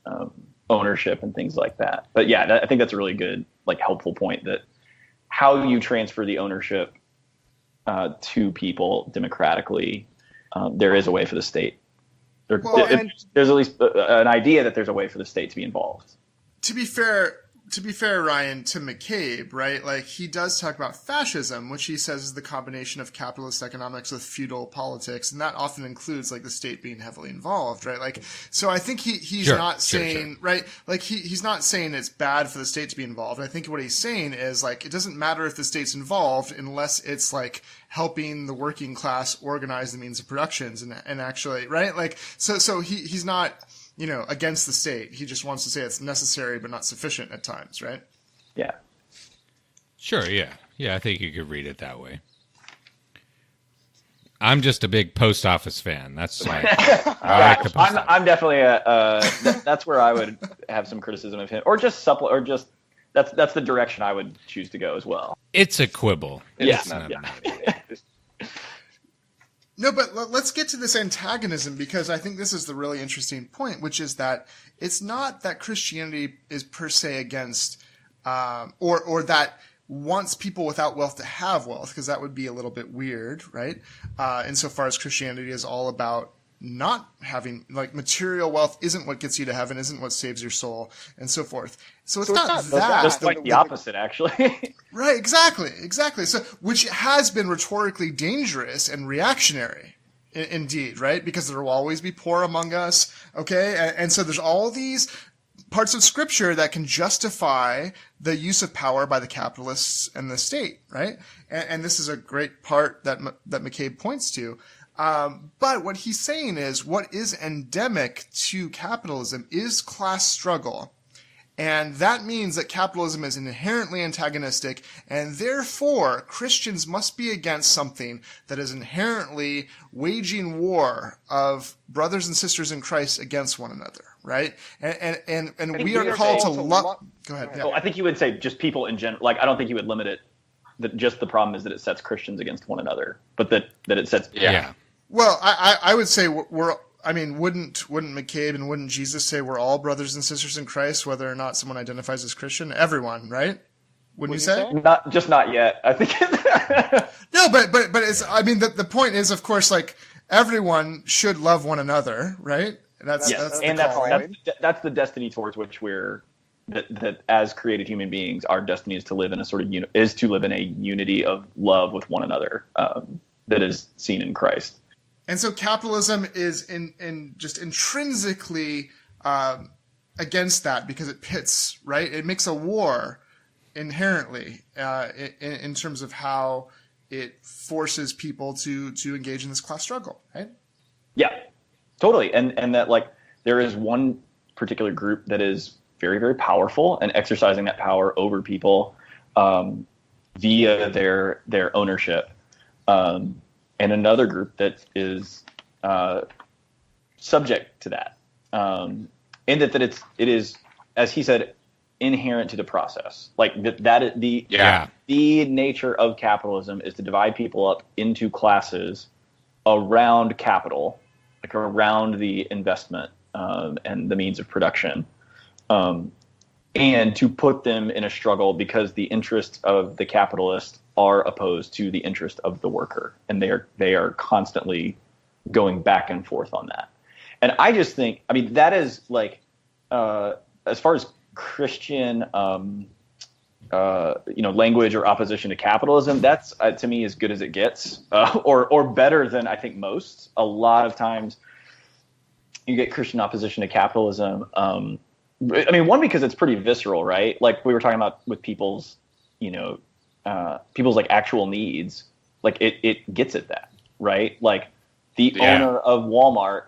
Speaker 3: ownership and things like that. But yeah, I think that's a really good, helpful point, that how you transfer the ownership to people democratically, there is a way for the state. There's at least an idea that there's a way for the state to be involved.
Speaker 2: To be fair, Ryan, to McCabe, right? He does talk about fascism, which he says is the combination of capitalist economics with feudal politics, and that often includes the state being heavily involved, right? So I think he's not saying, right? He's not saying it's bad for the state to be involved. I think what he's saying is it doesn't matter if the state's involved unless it's helping the working class organize the means of productions and actually, right? So he's not, against the state. He just wants to say it's necessary but not sufficient at times, right?
Speaker 3: Yeah.
Speaker 1: Sure, yeah. Yeah, I think you could read it that way. I'm just a big post office fan. That's I like the post office.
Speaker 3: I'm definitely that's where I would have some criticism of him, or just that's the direction I would choose to go as well.
Speaker 1: It's a quibble.
Speaker 3: Yeah.
Speaker 2: No, but let's get to this antagonism, because I think this is the really interesting point, which is that it's not that Christianity is per se against, or that wants people without wealth to have wealth, because that would be a little bit weird, right? Insofar as Christianity is all about not having, material wealth isn't what gets you to heaven, isn't what saves your soul, and so forth. So it's not that.
Speaker 3: Just the opposite, actually.
Speaker 2: Right, exactly. So, which has been rhetorically dangerous and reactionary, indeed, right? Because there will always be poor among us, okay? And so there's all these parts of Scripture that can justify the use of power by the capitalists and the state, right? And this is a great part that McCabe points to. But what he's saying is what is endemic to capitalism is class struggle. And that means that capitalism is inherently antagonistic, and therefore Christians must be against something that is inherently waging war of brothers and sisters in Christ against one another, right? And we are called to love. Go ahead. Yeah.
Speaker 3: Well, I think you would say just people in general. I don't think you would limit it. That just the problem is that it sets Christians against one another, but that it sets.
Speaker 1: Yeah.
Speaker 2: Well, I would say wouldn't McCabe and wouldn't Jesus say we're all brothers and sisters in Christ, whether or not someone identifies as Christian? Everyone, right? Wouldn't you say?
Speaker 3: Not yet. I think.
Speaker 2: No, but it's. The point is, of course, everyone should love one another, right? That's the destiny towards which we're. That as created human beings, our destiny is to live in a sort of unity of love with one another that is seen in Christ. And so capitalism is in just intrinsically against that, because it pits, right? It makes a war inherently in terms of how it forces people to engage in this class struggle, right?
Speaker 3: Yeah, totally. And that, like, there is one particular group that is very, very powerful and exercising that power over people via their ownership, and another group that is subject to that, and that it is, as he said, inherent to the process. Like the nature of capitalism is to divide people up into classes around capital, like around the investment and the means of production, and to put them in a struggle because the interests of the capitalist are opposed to the interest of the worker, and they are constantly going back and forth on that. And I just think, I mean, that is like, as far as Christian, language or opposition to capitalism, that's to me as good as it gets, or better than I think most. A lot of times, you get Christian opposition to capitalism. I mean, one, because it's pretty visceral, right? Like we were talking about with people's like actual needs. Like it gets at that, right? Like the owner of Walmart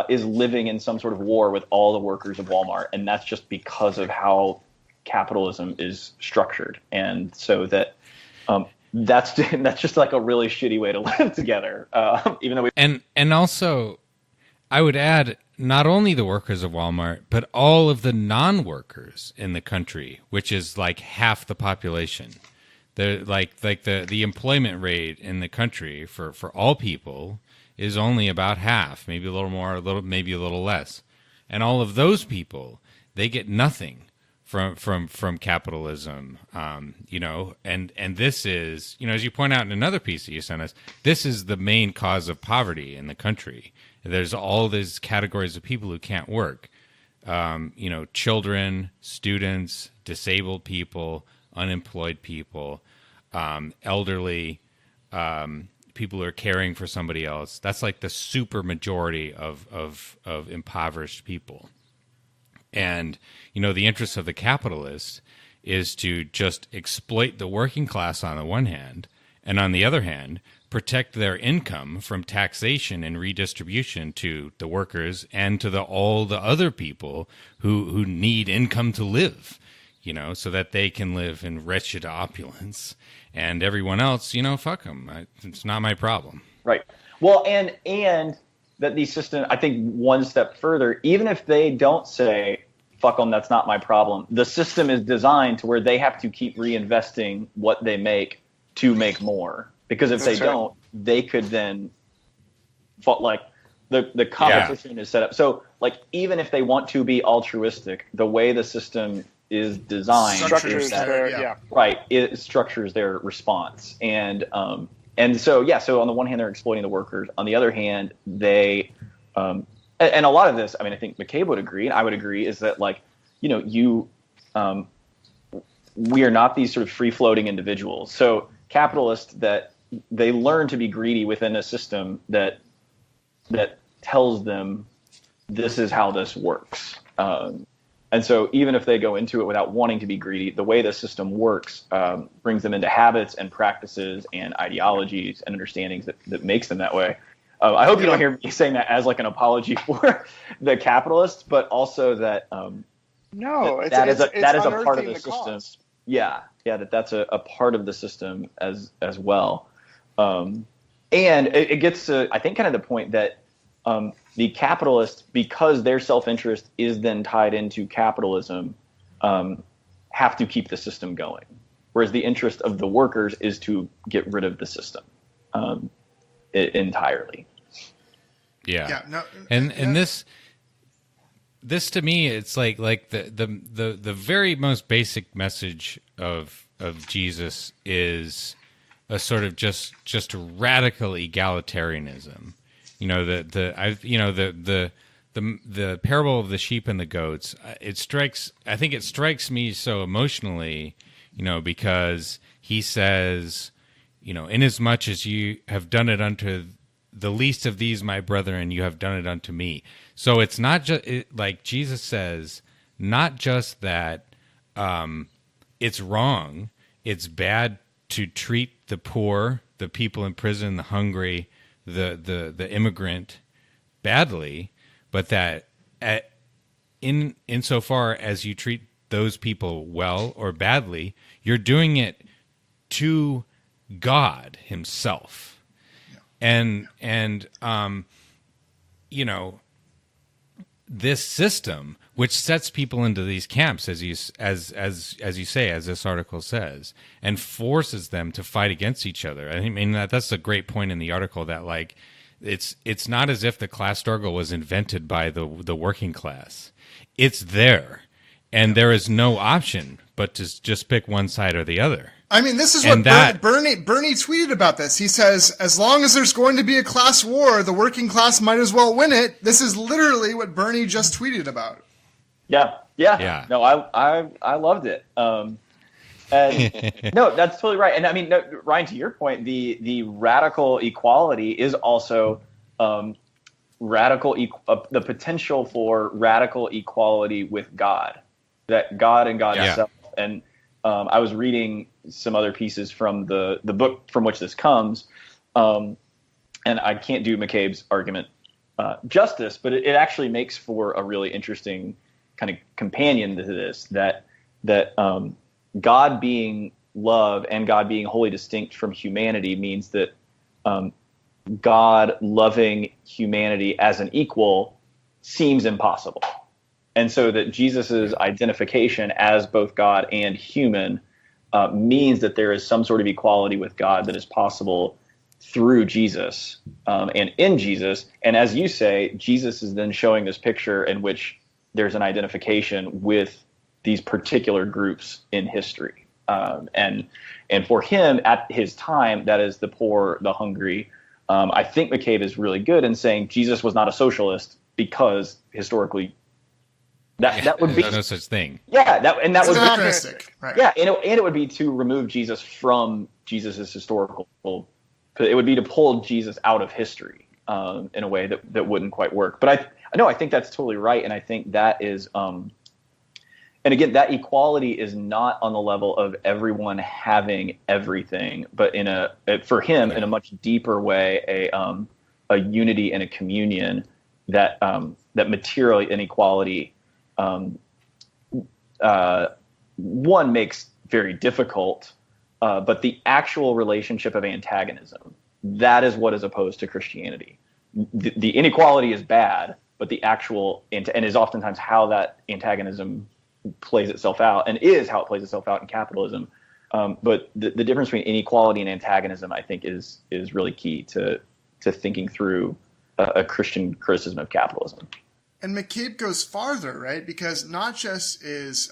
Speaker 3: is living in some sort of war with all the workers of Walmart, and that's just because of how capitalism is structured. And so that's just like a really shitty way to live together. Even though
Speaker 1: and also, I would add not only the workers of Walmart, but all of the non-workers in the country, which is like half the population. The employment rate in the country for all people is only about half, maybe a little more, maybe a little less. And all of those people, they get nothing from capitalism, and this is, as you point out in another piece that you sent us, this is the main cause of poverty in the country. There's all these categories of people who can't work, children, students, disabled people, unemployed people, elderly, people who are caring for somebody else. That's like the super majority of impoverished people. And, the interest of the capitalist is to just exploit the working class on the one hand, and on the other hand, protect their income from taxation and redistribution to the workers and to all the other people who need income to live, so that they can live in wretched opulence. And everyone else, fuck them. It's not my problem.
Speaker 3: Right. Well, and that the system, I think one step further, even if they don't say, fuck them, that's not my problem, the system is designed to where they have to keep reinvesting what they make to make more. Because if they don't, they could then, like, the competition is set up. So, like, even if they want to be altruistic, the way the system is designed, it structures their response. And so on the one hand, they're exploiting the workers. On the other hand, they, and a lot of this, I mean, I think McCabe would agree, and I would agree, is that, like, we are not these sort of free-floating individuals. So capitalists, that they learn to be greedy within a system that tells them this is how this works. And so even if they go into it without wanting to be greedy, the way the system works brings them into habits and practices and ideologies and understandings that makes them that way. I hope you don't hear me saying that as like an apology for the capitalists, but also that that is a part of the system. Cause. Yeah, that's a part of the system as well. And it gets to, I think, kind of the point that the capitalists, because their self-interest is then tied into capitalism, have to keep the system going, whereas the interest of the workers is to get rid of the system entirely.
Speaker 1: And this to me, it's like the very most basic message of Jesus is a sort of just radical egalitarianism. The parable of the sheep and the goats. I think it strikes me so emotionally, because he says, inasmuch as you have done it unto the least of these, my brethren, you have done it unto me. So it's not just like Jesus says, not just that it's wrong. It's bad to treat the poor, the people in prison, the hungry, the immigrant badly, but that insofar as you treat those people well or badly, you're doing it to God himself. And you know, this system, which sets people into these camps, as you say, as this article says, and forces them to fight against each other. I mean, that's a great point in the article, that like it's not as if the class struggle was invented by the working class. It's there, and there is no option but to just pick one side or the other.
Speaker 2: I mean, this is what Bernie tweeted about this. He says, as long as there's going to be a class war, the working class might as well win it. This is literally what Bernie just tweeted about.
Speaker 3: Yeah. No, I loved it. And no, that's totally right. And I mean, no, Ryan, to your point, the radical equality is also the potential for radical equality with God, that God and God himself. And I was reading some other pieces from the book from which this comes, and I can't do McCabe's argument justice, but it actually makes for a really interesting kind of companion to this, that God being love and God being wholly distinct from humanity means that God loving humanity as an equal seems impossible. And so that Jesus's identification as both God and human means that there is some sort of equality with God that is possible through Jesus and in Jesus. And as you say, Jesus is then showing this picture in which there's an identification with these particular groups in history. And for him at his time, that is the poor, the hungry. I think McCabe is really good in saying Jesus was not a socialist because historically that would be
Speaker 1: no such thing.
Speaker 3: Yeah, that was
Speaker 2: anachronistic, right?
Speaker 3: Yeah, and it would be to remove Jesus from Jesus's historical. It would be to pull Jesus out of history in a way that wouldn't quite work. But I think that's totally right, and I think that is. And again, that equality is not on the level of everyone having everything, but for him in a much deeper way, a unity and a communion that material inequality. One makes very difficult, but the actual relationship of antagonism, that is what is opposed to Christianity. The inequality is bad, but the actual, and is oftentimes how that antagonism plays itself out, and is how it plays itself out in capitalism. But the difference between inequality and antagonism, I think, is really key to thinking through a Christian criticism of capitalism.
Speaker 2: And McCabe goes farther, right? Because not just is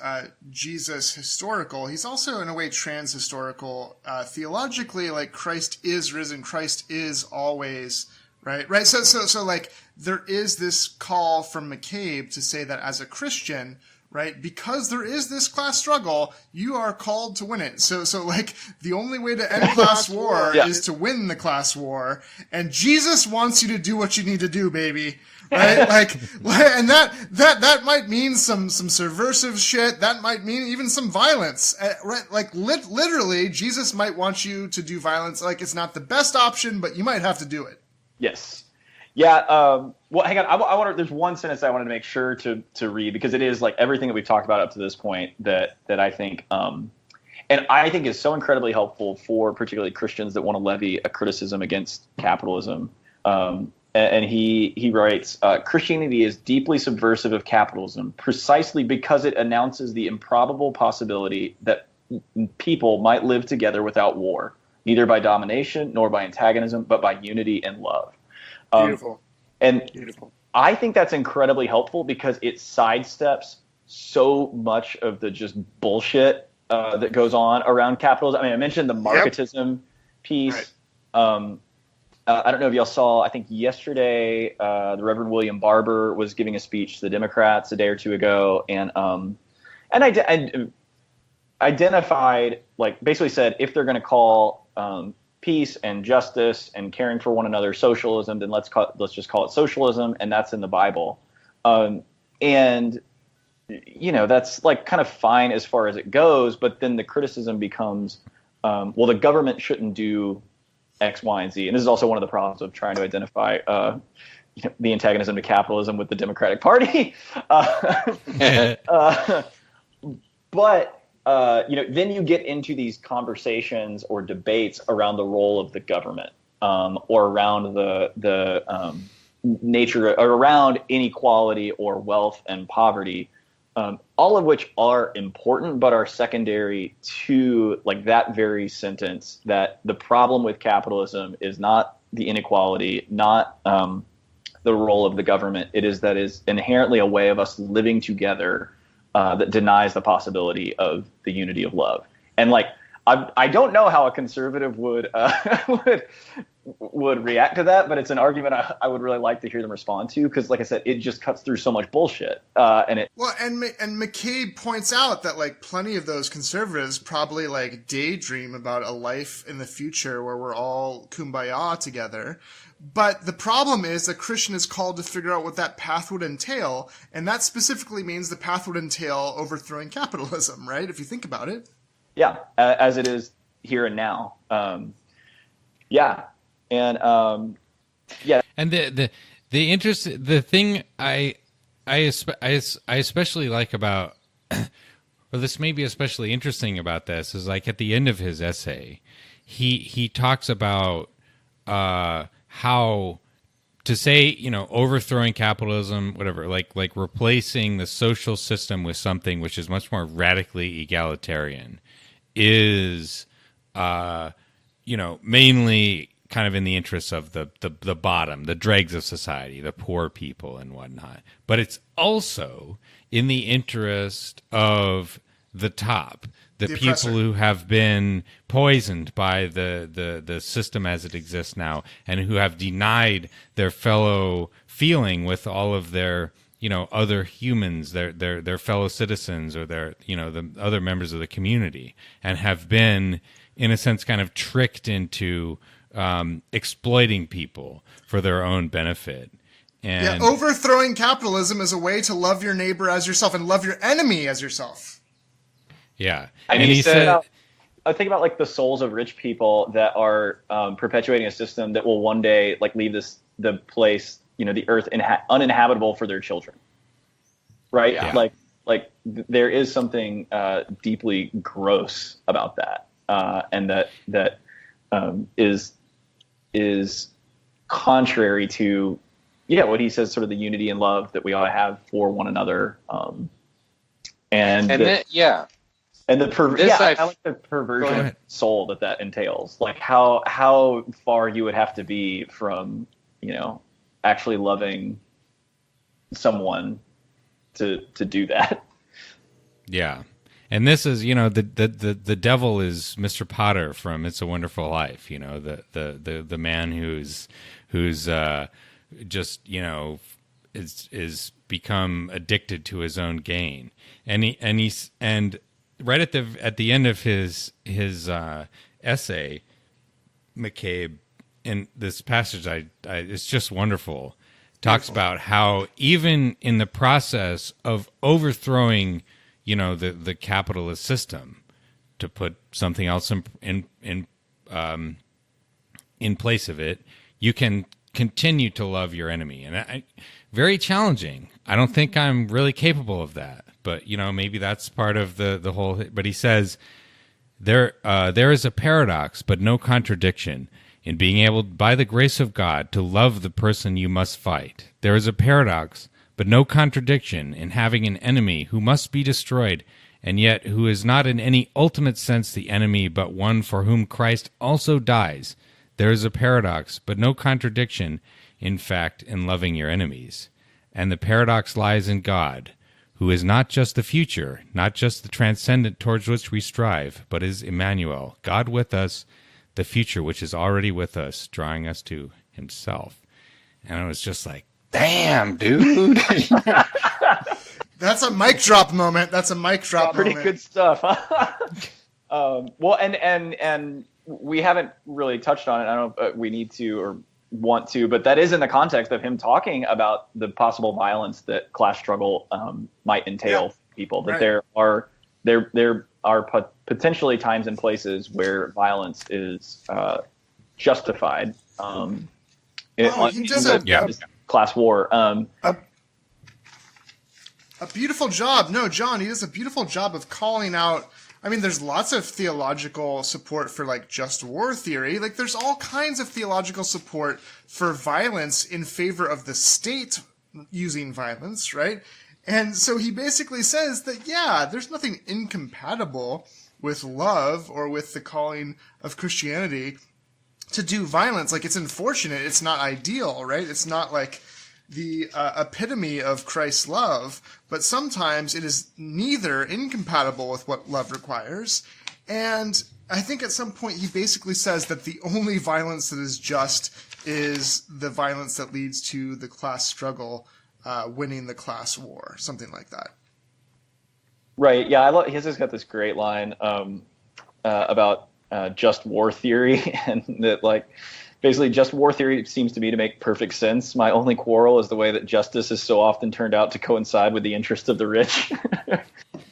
Speaker 2: Jesus historical, he's also in a way trans-historical theologically. Like Christ is risen, Christ is always, right? So like there is this call from McCabe to say that as a Christian, right, because there is this class struggle, you are called to win it. So like the only way to end class war is to win the class war, and Jesus wants you to do what you need to do, baby. Right? And that might mean some subversive shit. That might mean even some violence. Right? Like literally, Jesus might want you to do violence. Like it's not the best option, but you might have to do it.
Speaker 3: Yes. Yeah. Well, hang on. There's one sentence I wanted to make sure to read, because it is like everything that we've talked about up to this point that I think, and I think is so incredibly helpful for particularly Christians that want to levy a criticism against capitalism. And he writes, Christianity is deeply subversive of capitalism precisely because it announces the improbable possibility that people might live together without war, neither by domination nor by antagonism, but by unity and love.
Speaker 2: Beautiful.
Speaker 3: Beautiful. I think that's incredibly helpful because it sidesteps so much of the just bullshit that goes on around capitalism. I mean, I mentioned the marketism piece. Right. I don't know if y'all saw, I think yesterday, the Reverend William Barber was giving a speech to the Democrats a day or two ago, and identified, like, basically said, if they're going to call peace and justice and caring for one another socialism, then let's just call it socialism, and that's in the Bible. And that's like kind of fine as far as it goes. But then the criticism becomes, well, the government shouldn't do X, Y, and Z. And this is also one of the problems of trying to identify the antagonism to capitalism with the Democratic Party. But then you get into these conversations or debates around the role of the government, or around the nature, or around inequality or wealth and poverty, all of which are important, but are secondary to like that very sentence that the problem with capitalism is not the inequality, not the role of the government. It is that is inherently a way of us living together that denies the possibility of the unity of love. And like, I don't know how a conservative would react to that, but it's an argument I would really like to hear them respond to, because, like I said, it just cuts through so much bullshit. And
Speaker 2: McCabe points out that like plenty of those conservatives probably like daydream about a life in the future where we're all kumbaya together. But the problem is that Christian is called to figure out what that path would entail, and that specifically means the path would entail overthrowing capitalism, right? If you think about it.
Speaker 3: Yeah, as it is here and now. Yeah. And
Speaker 1: and the thing I especially like about, or this may be especially interesting about this, is like at the end of his essay, he talks about how to say, overthrowing capitalism, whatever, like replacing the social system with something which is much more radically egalitarian is, mainly kind of in the interests of the bottom, the dregs of society, the poor people and whatnot. But it's also in the interest of the top, the people
Speaker 2: oppressor,
Speaker 1: who have been poisoned by the system as it exists now, and who have denied their fellow feeling with all of their other humans, their fellow citizens, or their the other members of the community, and have been in a sense kind of tricked into exploiting people for their own benefit. And
Speaker 2: overthrowing capitalism is a way to love your neighbor as yourself and love your enemy as yourself.
Speaker 1: Yeah.
Speaker 3: And he said, I think about like the souls of rich people that are perpetuating a system that will one day like leave the place, the earth uninhabitable for their children. Right.
Speaker 1: Yeah.
Speaker 3: Like there is something deeply gross about that. And that is contrary to, what he says, sort of the unity and love that we ought to have for one another. I like the perversion of soul that entails. Like how far you would have to be from, actually loving someone to do that.
Speaker 1: Yeah. And this is, the devil is Mr. Potter from It's a Wonderful Life, the man who's just, is become addicted to his own gain. And right at the end of his essay, McCabe, in this passage, it's just wonderful, talks about how even in the process of overthrowing, the capitalist system, to put something else in place of it, you can continue to love your enemy, and very challenging. I don't think I'm really capable of that, but maybe that's part of the whole. But he says there is a paradox, but no contradiction, in being able, by the grace of God, to love the person you must fight. There is a paradox, but no contradiction, in having an enemy who must be destroyed, and yet who is not in any ultimate sense the enemy, but one for whom Christ also dies. There is a paradox, but no contradiction, in fact, in loving your enemies. And the paradox lies in God, who is not just the future, not just the transcendent towards which we strive, but is Emmanuel, God with us, the future which is already with us, drawing us to himself. And I was just like, damn, dude.
Speaker 2: That's a mic drop moment. That's a mic drop
Speaker 3: Pretty
Speaker 2: moment.
Speaker 3: Good stuff. Well, and we haven't really touched on it. I don't know if we need to, or want to, but that is in the context of him talking about the possible violence that class struggle might entail for people. That there are potentially times and places where violence is justified.
Speaker 2: He does
Speaker 3: class war.
Speaker 2: A beautiful job. No, John, he does a beautiful job of calling out. I mean, there's lots of theological support for like just war theory. Like there's all kinds of theological support for violence in favor of the state using violence, right? And so he basically says that, yeah, there's nothing incompatible with love or with the calling of Christianity to do violence. Like it's unfortunate. It's not ideal, right? It's not like the epitome of Christ's love, but sometimes it is neither incompatible with what love requires. And I think at some point he basically says that the only violence that is just is the violence that leads to the class struggle winning the class war, something like that.
Speaker 3: Right. Yeah, he's just got this great line about just war theory, and that like basically just war theory seems to me to make perfect sense. My only quarrel is the way that justice has so often turned out to coincide with the interests of the rich.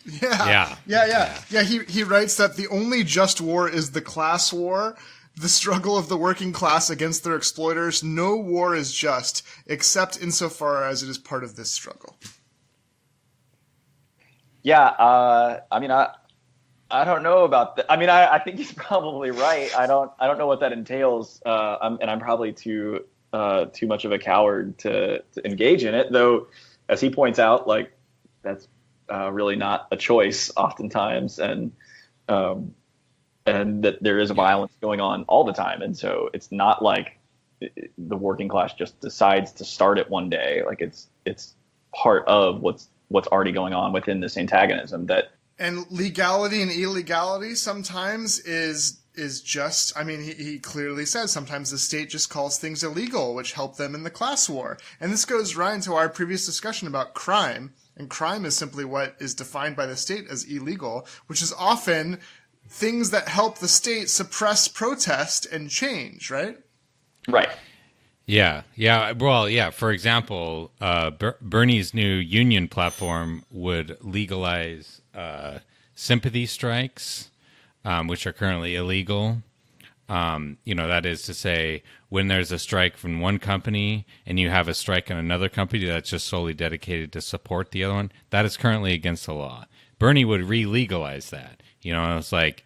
Speaker 2: Yeah. He writes that the only just war is the class war, the struggle of the working class against their exploiters. No war is just, except insofar as it is part of this struggle. Yeah,
Speaker 3: I don't know about that. I mean, I think he's probably right. I don't know what that entails, and I'm probably too much of a coward to engage in it. Though, as he points out, like that's really not a choice oftentimes, and that there is a violence going on all the time, and so it's not like the working class just decides to start it one day. Like it's part of what's already going on within this antagonism that.
Speaker 2: And legality and illegality sometimes is just, I mean, he clearly says sometimes the state just calls things illegal, which help them in the class war. And this goes right into our previous discussion about crime. And crime is simply what is defined by the state as illegal, which is often things that help the state suppress protest and change, right?
Speaker 3: Right.
Speaker 1: Yeah. Well, yeah. For example, Bernie's new union platform would legalize sympathy strikes, which are currently illegal. That is to say, when there's a strike from one company and you have a strike in another company that's just solely dedicated to support the other one, that is currently against the law. Bernie would re-legalize that. It's like,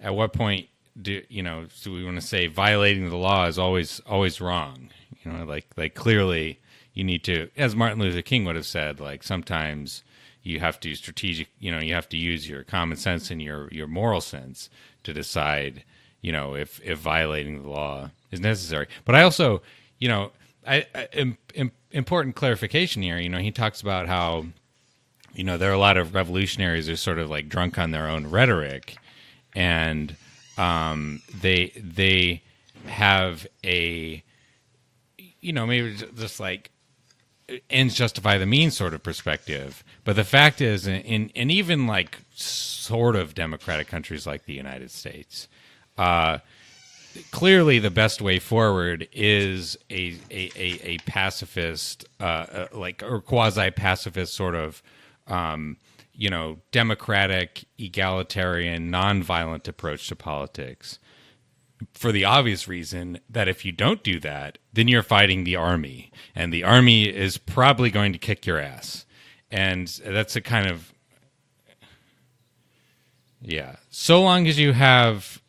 Speaker 1: at what point do we want to say violating the law is always wrong? Like clearly you need to, as Martin Luther King would have said, like sometimes you have to you have to use your common sense and your moral sense to decide, if violating the law is necessary. But I also, important clarification here, he talks about how, there are a lot of revolutionaries who are sort of like drunk on their own rhetoric, and they have a, maybe just like ends justify the means sort of perspective. But the fact is, in even like sort of democratic countries like the United States, clearly the best way forward is a pacifist, or quasi-pacifist sort of, democratic, egalitarian, nonviolent approach to politics. For the obvious reason that if you don't do that, then you're fighting the army, and the army is probably going to kick your ass. And that's a kind of, so long as you have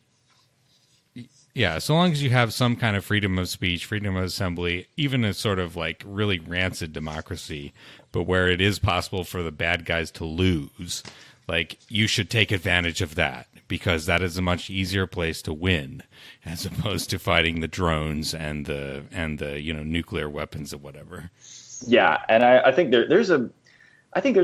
Speaker 1: some kind of freedom of speech, freedom of assembly, even a sort of like really rancid democracy, but where it is possible for the bad guys to lose, like you should take advantage of that, because that is a much easier place to win as opposed to fighting the drones and the nuclear weapons or whatever.
Speaker 3: Yeah, and I think there's a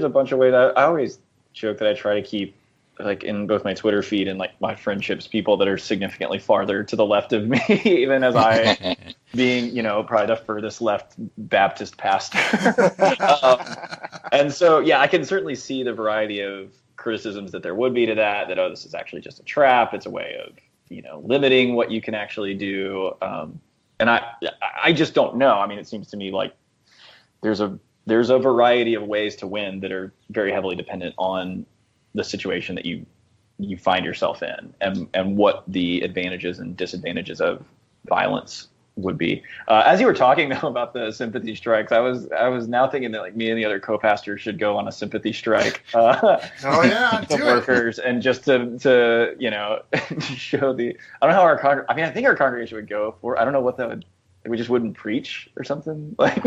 Speaker 3: bunch of ways. I always joke that I try to keep, like, in both my Twitter feed and like my friendships, people that are significantly farther to the left of me, even as I being, probably the furthest left Baptist pastor. And so, I can certainly see the variety of criticisms that there would be to that, this is actually just a trap. It's a way of limiting what you can actually do. And I just don't know. I mean, it seems to me like there's a variety of ways to win that are very heavily dependent on the situation that you find yourself in, and what the advantages and disadvantages of violence would be. As you were talking though about the sympathy strikes, I was now thinking that like me and the other co-pastors should go on a sympathy strike.
Speaker 2: Oh yeah,
Speaker 3: do workers, and just to show the. I don't know how I think our congregation would go for. I don't know what that would. We just wouldn't preach or something like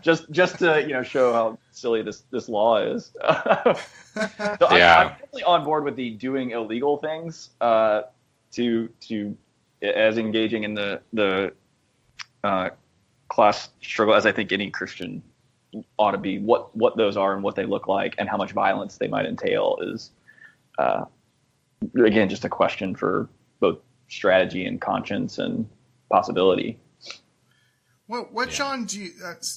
Speaker 3: just to show how silly this law is. So I'm definitely on board with the doing illegal things to as engaging in the class struggle as I think any Christian ought to be. What those are and what they look like and how much violence they might entail is again just a question for both strategy and conscience and possibility.
Speaker 2: What John, do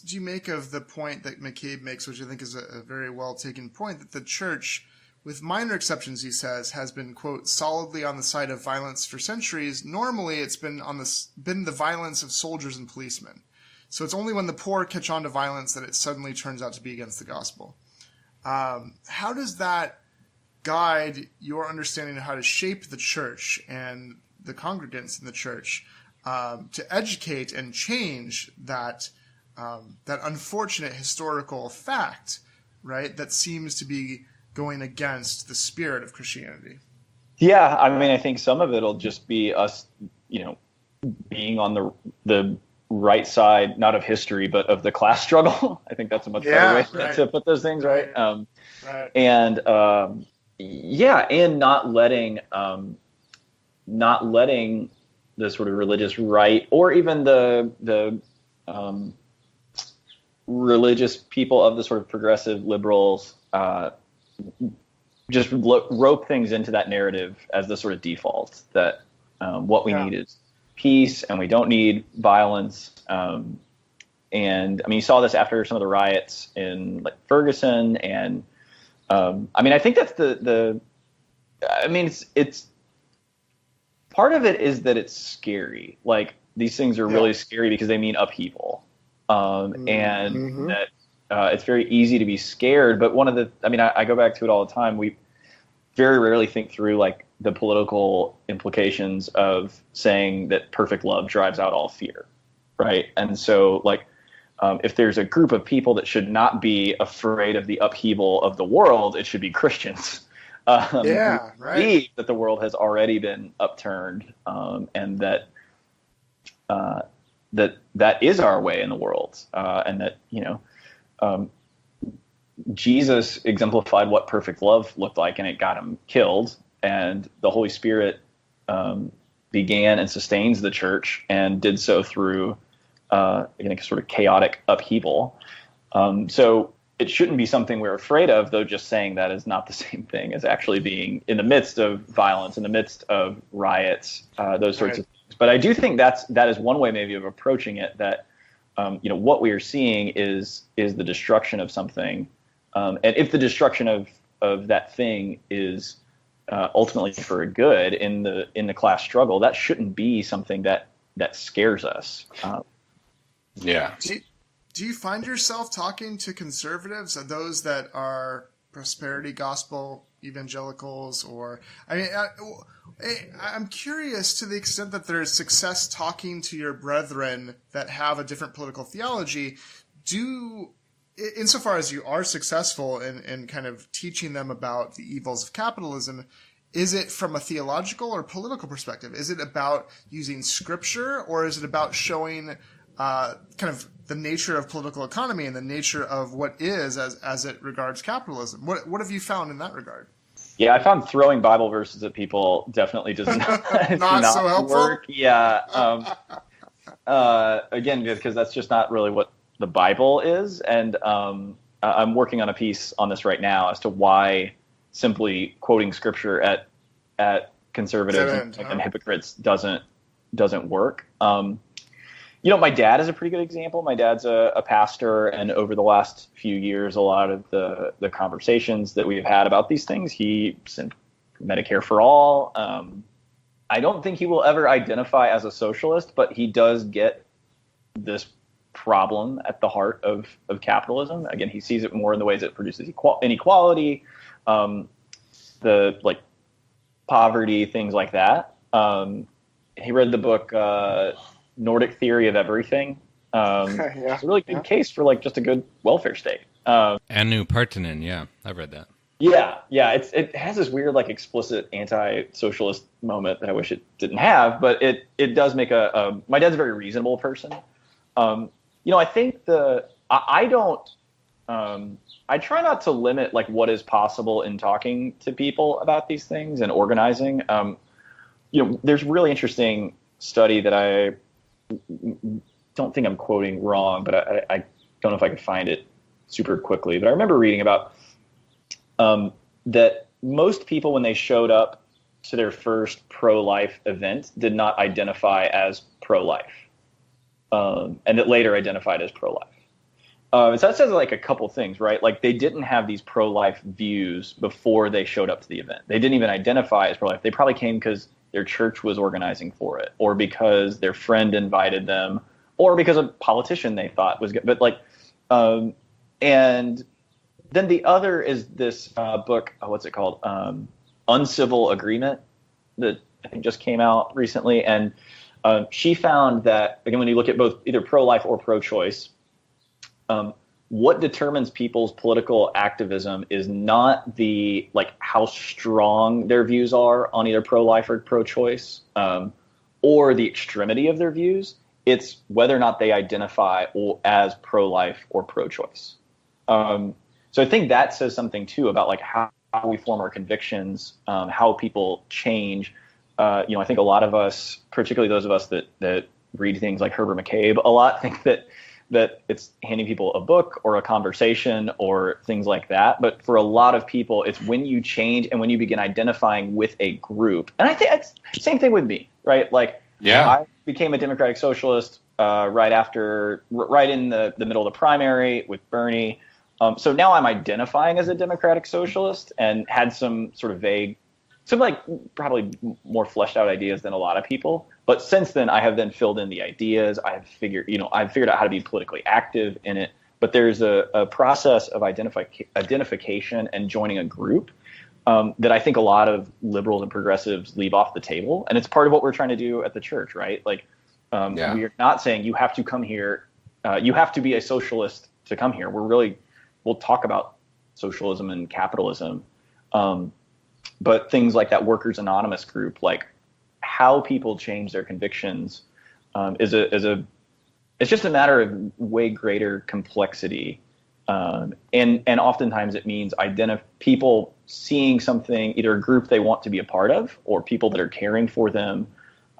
Speaker 2: you make of the point that McCabe makes, which I think is a very well taken point, that the church, with minor exceptions, he says, has been, quote, solidly on the side of violence for centuries. Normally, it's been the violence of soldiers and policemen. So it's only when the poor catch on to violence that it suddenly turns out to be against the gospel. How does that guide your understanding of how to shape the church and the congregants in the church to educate and change that unfortunate historical fact, right, that seems to be going against the spirit of Christianity?
Speaker 3: Yeah, I mean, I think some of it'll just be us, being on the right side, not of history, but of the class struggle. I think that's a much better way to put those things, right?
Speaker 2: Right.
Speaker 3: And and not letting the sort of religious right, or even the religious people of the sort of progressive liberals, just rope things into that narrative as the sort of default that what we need is peace and we don't need violence. And I mean, you saw this after some of the riots in like Ferguson, and I mean, I think that's it's part of it is that it's scary. Like these things are really scary because they mean upheaval, and that it's very easy to be scared. But I go back to it all the time. We very rarely think through like the political implications of saying that perfect love drives out all fear, right? And so like if there's a group of people that should not be afraid of the upheaval of the world, it should be Christians. Believe that the world has already been upturned, and that is our way in the world, and that Jesus exemplified what perfect love looked like, and it got him killed. And the Holy Spirit began and sustains the church, and did so through sort of chaotic upheaval. So it shouldn't be something we're afraid of, though just saying that is not the same thing as actually being in the midst of violence, in the midst of riots, those sorts of things. But I do think that is one way maybe of approaching it, that what we are seeing is the destruction of something. And if the destruction of that thing is ultimately for a good in the class struggle, that shouldn't be something that scares us.
Speaker 2: Do you find yourself talking to conservatives, those that are prosperity gospel evangelicals, or I'm curious to the extent that there's success talking to your brethren that have a different political theology. Insofar as you are successful in kind of teaching them about the evils of capitalism, is it from a theological or political perspective? Is it about using scripture, or is it about showing kind of the nature of political economy and the nature of what is as it regards capitalism? What have you found in that regard?
Speaker 3: Yeah, I found throwing Bible verses at people definitely does not
Speaker 2: so helpful.
Speaker 3: Work. Yeah. Again, because that's just not really what the Bible is. And I'm working on a piece on this right now as to why simply quoting scripture at conservatives and hypocrites doesn't work. My dad is a pretty good example. My dad's a pastor, and over the last few years, a lot of the conversations that we've had about these things, he Medicare for all. I don't think he will ever identify as a socialist, but he does get this problem at the heart of capitalism. Again, he sees it more in the ways it produces inequality, the like poverty, things like that. He read the book Nordic Theory of Everything. It's a really good case for like just a good welfare state.
Speaker 1: Anu Partanen, yeah, I've read that.
Speaker 3: Yeah, it has this weird like explicit anti-socialist moment that I wish it didn't have, but it does make my dad's a very reasonable person. I think I try not to limit like what is possible in talking to people about these things and organizing. There's a really interesting study that I don't think I'm quoting wrong, but I don't know if I could find it super quickly. But I remember reading about that most people, when they showed up to their first pro-life event, did not identify as pro-life, and that later identified as pro-life. So that says like a couple things, right? Like they didn't have these pro-life views before they showed up to the event. They didn't even identify as pro-life. They probably came because their church was organizing for it, or because their friend invited them, or because a politician they thought was good. But like, and then the other is this book, what's it called? Uncivil Agreement, that I think just came out recently. And she found that, again, when you look at both either pro-life or pro-choice, what determines people's political activism is not the like how strong their views are on either pro-life or pro-choice, or the extremity of their views. It's whether or not they identify as pro-life or pro-choice. So I think that says something too about like how we form our convictions, how people change. I think a lot of us, particularly those of us that read things like Herbert McCabe a lot, think that it's handing people a book or a conversation or things like that. But for a lot of people, it's when you change and when you begin identifying with a group. And I think it's the same thing with me, right? Like, I became a Democratic Socialist right in the middle of the primary with Bernie. So now I'm identifying as a Democratic Socialist and had some sort of probably more fleshed out ideas than a lot of people. But since then, I have then filled in the ideas. I've figured out how to be politically active in it. But there's a process of identification and joining a group that I think a lot of liberals and progressives leave off the table. And it's part of what we're trying to do at the church, right? Like, we're not saying you have to come here. You have to be a socialist to come here. We'll talk about socialism and capitalism. But things like that Workers Anonymous group, like how people change their convictions, it's just a matter of way greater complexity. And oftentimes it means people seeing something, either a group they want to be a part of or people that are caring for them.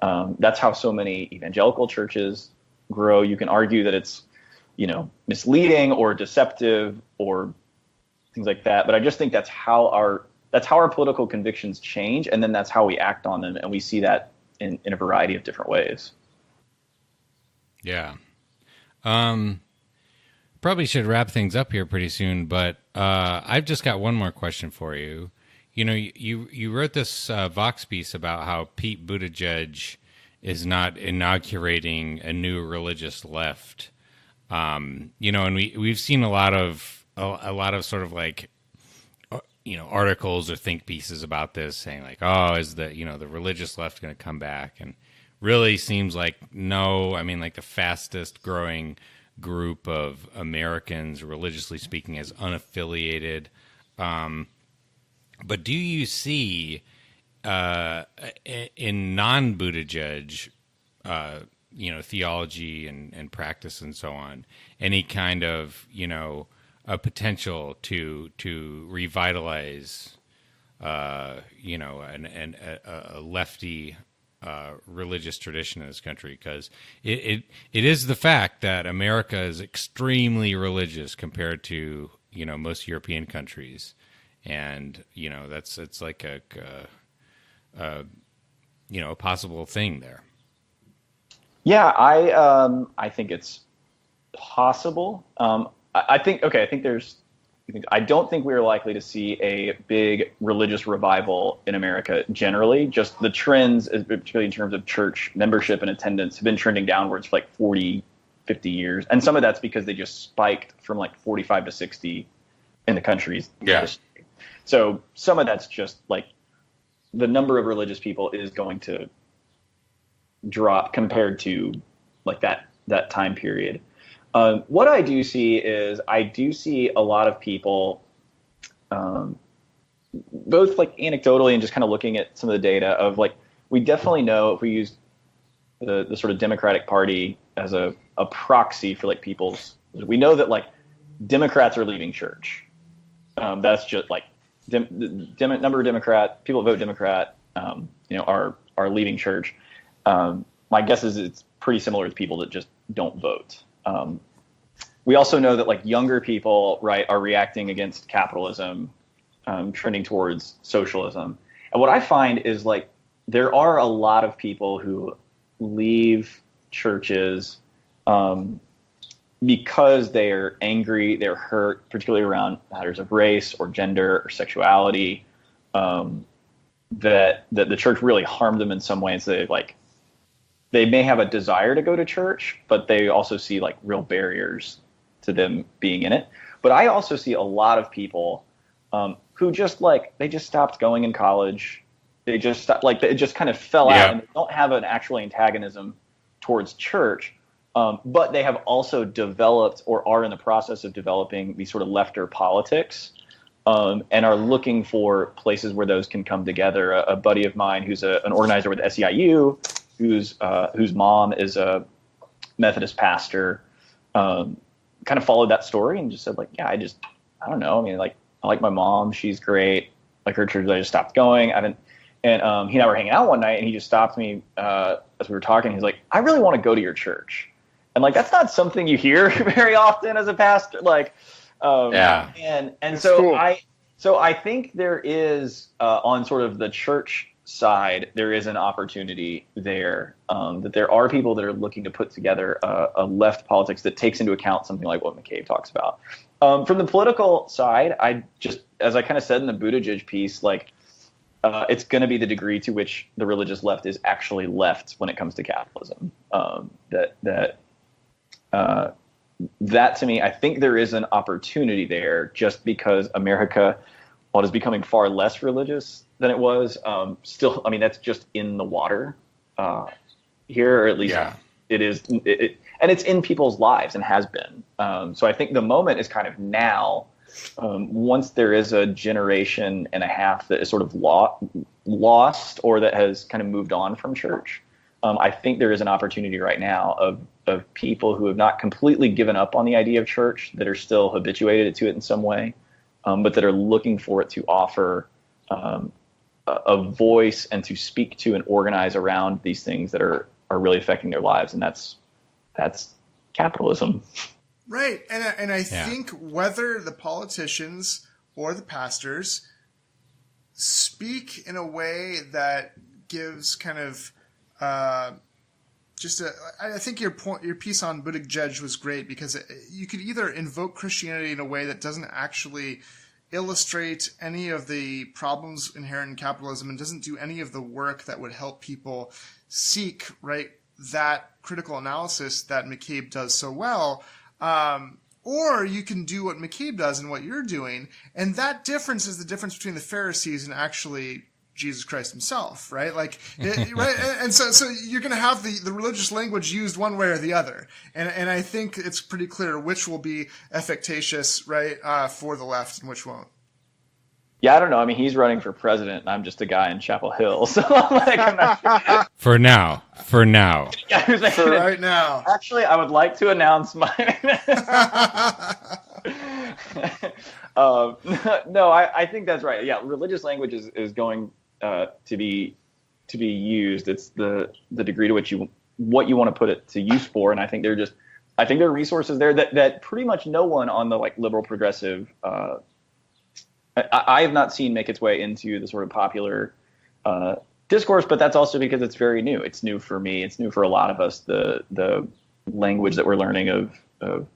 Speaker 3: That's how so many evangelical churches grow. You can argue that it's, misleading or deceptive or things like that. But I just think that's how our political convictions change, and then that's how we act on them, and we see that in a variety of different ways.
Speaker 1: Yeah. Probably should wrap things up here pretty soon, but I've just got one more question for you. You wrote this Vox piece about how Pete Buttigieg is not inaugurating a new religious left. And we've seen a lot of sort of like, articles or think pieces about this saying like, oh, is the religious left going to come back? And really seems like no. I mean, like the fastest growing group of Americans, religiously speaking, is unaffiliated. But do you see in non-Buttigieg, theology and practice and so on, any kind of, a potential to revitalize, a lefty religious tradition in this country? Because it is the fact that America is extremely religious compared to, most European countries. And, it's like a possible thing there.
Speaker 3: Yeah, I think it's possible. I think there's I don't think we're likely to see a big religious revival in America generally. Just the trends, particularly in terms of church membership and attendance, have been trending downwards for like 40, 50 years. And some of that's because they just spiked from like 45 to 60 in the country's history. So some of that's just like the number of religious people is going to drop compared to like that time period. What I do see is a lot of people, both like anecdotally and just kind of looking at some of the data of like, we definitely know if we use the sort of Democratic Party as a proxy for like we know that like Democrats are leaving church. That's just like number of people that vote Democrat, are leaving church. My guess is it's pretty similar to people that just don't vote. We also know that like younger people, right, are reacting against capitalism, trending towards socialism. And what I find is like there are a lot of people who leave churches because they're angry, they're hurt, particularly around matters of race or gender or sexuality, that the church really harmed them in some ways. They may have a desire to go to church, but they also see like real barriers to them being in it. But I also see a lot of people who just like, they just stopped going in college. They just stopped, like it just kind of fell out, and they don't have an actual antagonism towards church. But they have also developed or are in the process of developing these sort of lefter politics, and are looking for places where those can come together. A buddy of mine who's an organizer with SEIU, whose mom is a Methodist pastor, kind of followed that story and just said like, I don't know. I mean, like, I like my mom. She's great. Like her church, I just stopped going. And he and I were hanging out one night and he just stopped me as we were talking. He's like, I really want to go to your church. And like, that's not something you hear very often as a pastor. Like, and so cool. So I think there is on sort of the church side, there is an opportunity there, that there are people that are looking to put together a left politics that takes into account something like what McCabe talks about. From the political side, as I kind of said in the Buttigieg piece, like it's going to be the degree to which the religious left is actually left when it comes to capitalism. That to me, I think there is an opportunity there just because America, while it is becoming far less religious than it was, still, I mean, that's just in the water here, or at least it is, and it's in people's lives and has been. So I think the moment is kind of now, once there is a generation and a half that is sort of lost or that has kind of moved on from church. I think there is an opportunity right now of people who have not completely given up on the idea of church, that are still habituated to it in some way, but that are looking for it to offer a voice and to speak to and organize around these things that are really affecting their lives. And that's capitalism.
Speaker 2: Right. And I think whether the politicians or the pastors speak in a way that gives kind of I think your piece on Buttigieg was great, because you could either invoke Christianity in a way that doesn't actually illustrate any of the problems inherent in capitalism and doesn't do any of the work that would help people seek, right, that critical analysis that McCabe does so well. Or you can do what McCabe does and what you're doing. And that difference is the difference between the Pharisees and actually Jesus Christ himself, right? Like, right? And so you're going to have the religious language used one way or the other. And I think it's pretty clear which will be efficacious, right, for the left and which won't.
Speaker 3: Yeah, I don't know. I mean, he's running for president, and I'm just a guy in Chapel Hill. So I'm not sure.
Speaker 1: For now.
Speaker 3: Yeah,
Speaker 2: for right now.
Speaker 3: Actually, I would like to announce my. No, I think that's right. Yeah, religious language is going to be used. It's the degree to which what you want to put it to use for, and I think there are resources there that pretty much no one on the like liberal progressive. I have not seen make its way into the sort of popular discourse, but that's also because it's very new. It's new for me. It's new for a lot of us. The language that we're learning of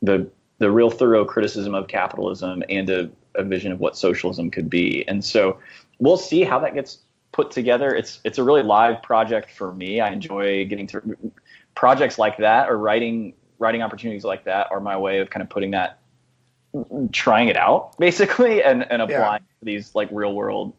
Speaker 3: the the real thorough criticism of capitalism and a vision of what socialism could be. And so we'll see how that gets put together. It's a really live project for me. I enjoy getting to projects like that, or writing opportunities like that are my way of kind of trying it out basically, and applying these like real world.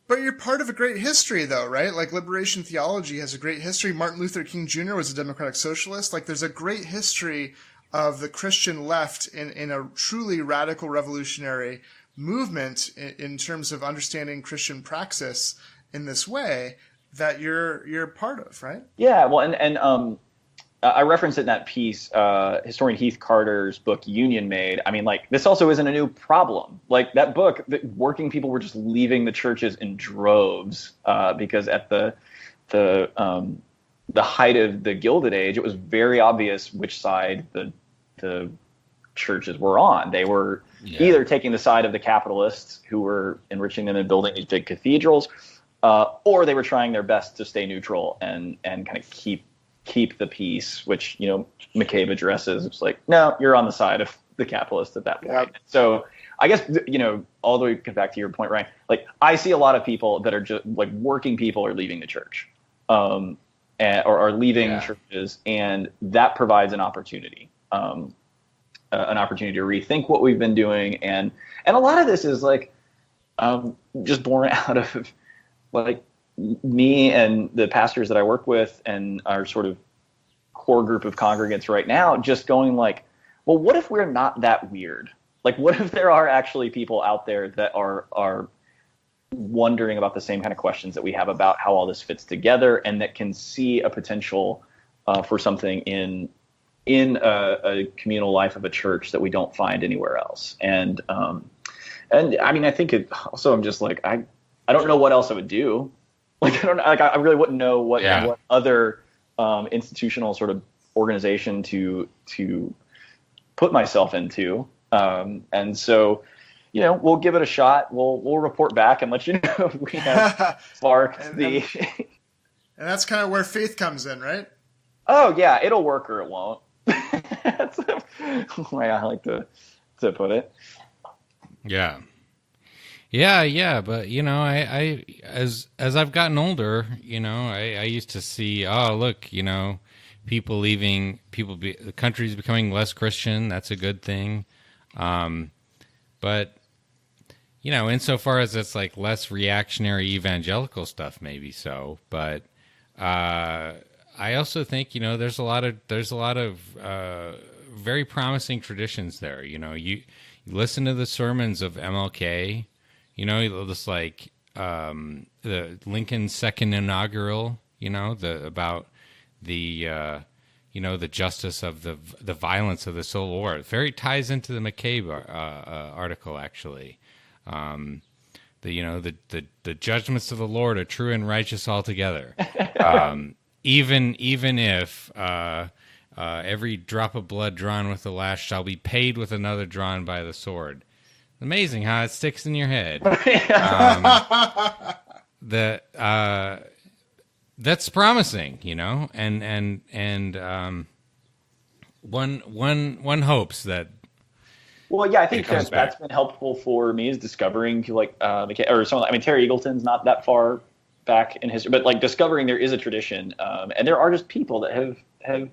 Speaker 2: But you're part of a great history, though, right? Like, liberation theology has a great history. Martin Luther King Jr. was a democratic socialist. Like, there's a great history of the Christian left in a truly radical revolutionary movement in terms of understanding Christian praxis in this way that you're part of, right?
Speaker 3: Yeah, well, and I referenced it in that piece, historian Heath Carter's book, Union Made. I mean, like, this also isn't a new problem. Like, that book, working people were just leaving the churches in droves because at the height of the Gilded Age, it was very obvious which side the churches were on. They were either taking the side of the capitalists who were enriching them and building these big cathedrals, or they were trying their best to stay neutral and kind of keep the peace, which, you know, McCabe addresses. It's like, no, you're on the side of the capitalists at that point. Yeah. So I guess, you know, all the way back to your point, Ryan, like, I see a lot of people that are just like working people are leaving the church, or are leaving churches, and that provides an opportunity to rethink what we've been doing. And a lot of this is like, just born out of like me and the pastors that I work with and our sort of core group of congregants right now, just going like, well, what if we're not that weird? Like, what if there are actually people out there that are wondering about the same kind of questions that we have about how all this fits together, and that can see a potential for something in a communal life of a church that we don't find anywhere else. And I mean, I think it also, I'm just like, I don't know what else I would do. Like, I really wouldn't know what other institutional sort of organization to put myself into. And so, you know, we'll give it a shot. We'll report back and let you know if we have sparked
Speaker 2: and that's kind of where faith comes in, right?
Speaker 3: Oh yeah, it'll work or it won't. That's the way I like to put it.
Speaker 1: Yeah. Yeah, but you know, I as I've gotten older, you know, I used to see, oh look, you know, people leaving, the country's becoming less Christian. That's a good thing, but you know, insofar as it's like less reactionary evangelical stuff, maybe so. But I also think, you know, there's a lot of very promising traditions there. You know, you listen to the sermons of MLK. You know, just like the Lincoln's second inaugural, you know, about the you know, the justice of the violence of the Civil War. It very ties into the McCabe article, actually. You know, the judgments of the Lord are true and righteous altogether. Even if every drop of blood drawn with the lash shall be paid with another drawn by the sword. Amazing how it sticks in your head. That's promising, you know, and one hopes that.
Speaker 3: Well, yeah, I think that's been helpful for me, is discovering, like, or someone. I mean, Terry Eagleton's not that far back in history, but like discovering there is a tradition, and there are just people that have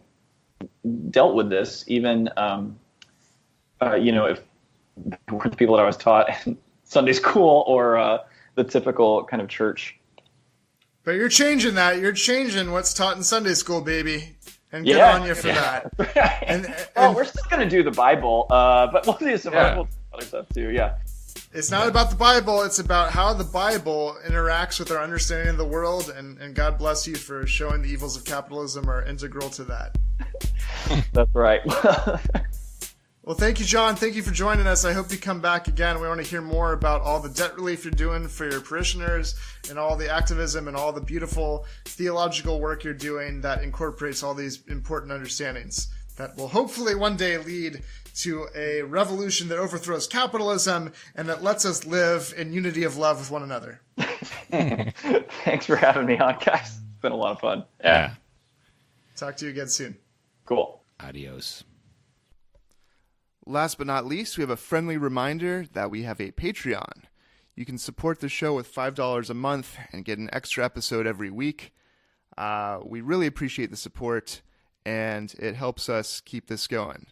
Speaker 3: dealt with this, even you know, if were the people that I was taught in Sunday school or the typical kind of church.
Speaker 2: But you're changing that. You're changing what's taught in Sunday school, baby. And good on you for that.
Speaker 3: Right. And we're still going to do the Bible, but we'll do some other stuff too, yeah.
Speaker 2: It's not about the Bible. It's about how the Bible interacts with our understanding of the world, and God bless you for showing the evils of capitalism are integral to that.
Speaker 3: That's right.
Speaker 2: Well, thank you, John. Thank you for joining us. I hope you come back again. We want to hear more about all the debt relief you're doing for your parishioners and all the activism and all the beautiful theological work you're doing that incorporates all these important understandings that will hopefully one day lead to a revolution that overthrows capitalism and that lets us live in unity of love with one another.
Speaker 3: Thanks for having me on, guys. It's been a lot of fun.
Speaker 1: Yeah.
Speaker 2: Talk to you again soon.
Speaker 3: Cool.
Speaker 1: Adios.
Speaker 5: Last but not least, we have a friendly reminder that we have a Patreon. You can support the show with $5 a month and get an extra episode every week. We really appreciate the support, and it helps us keep this going.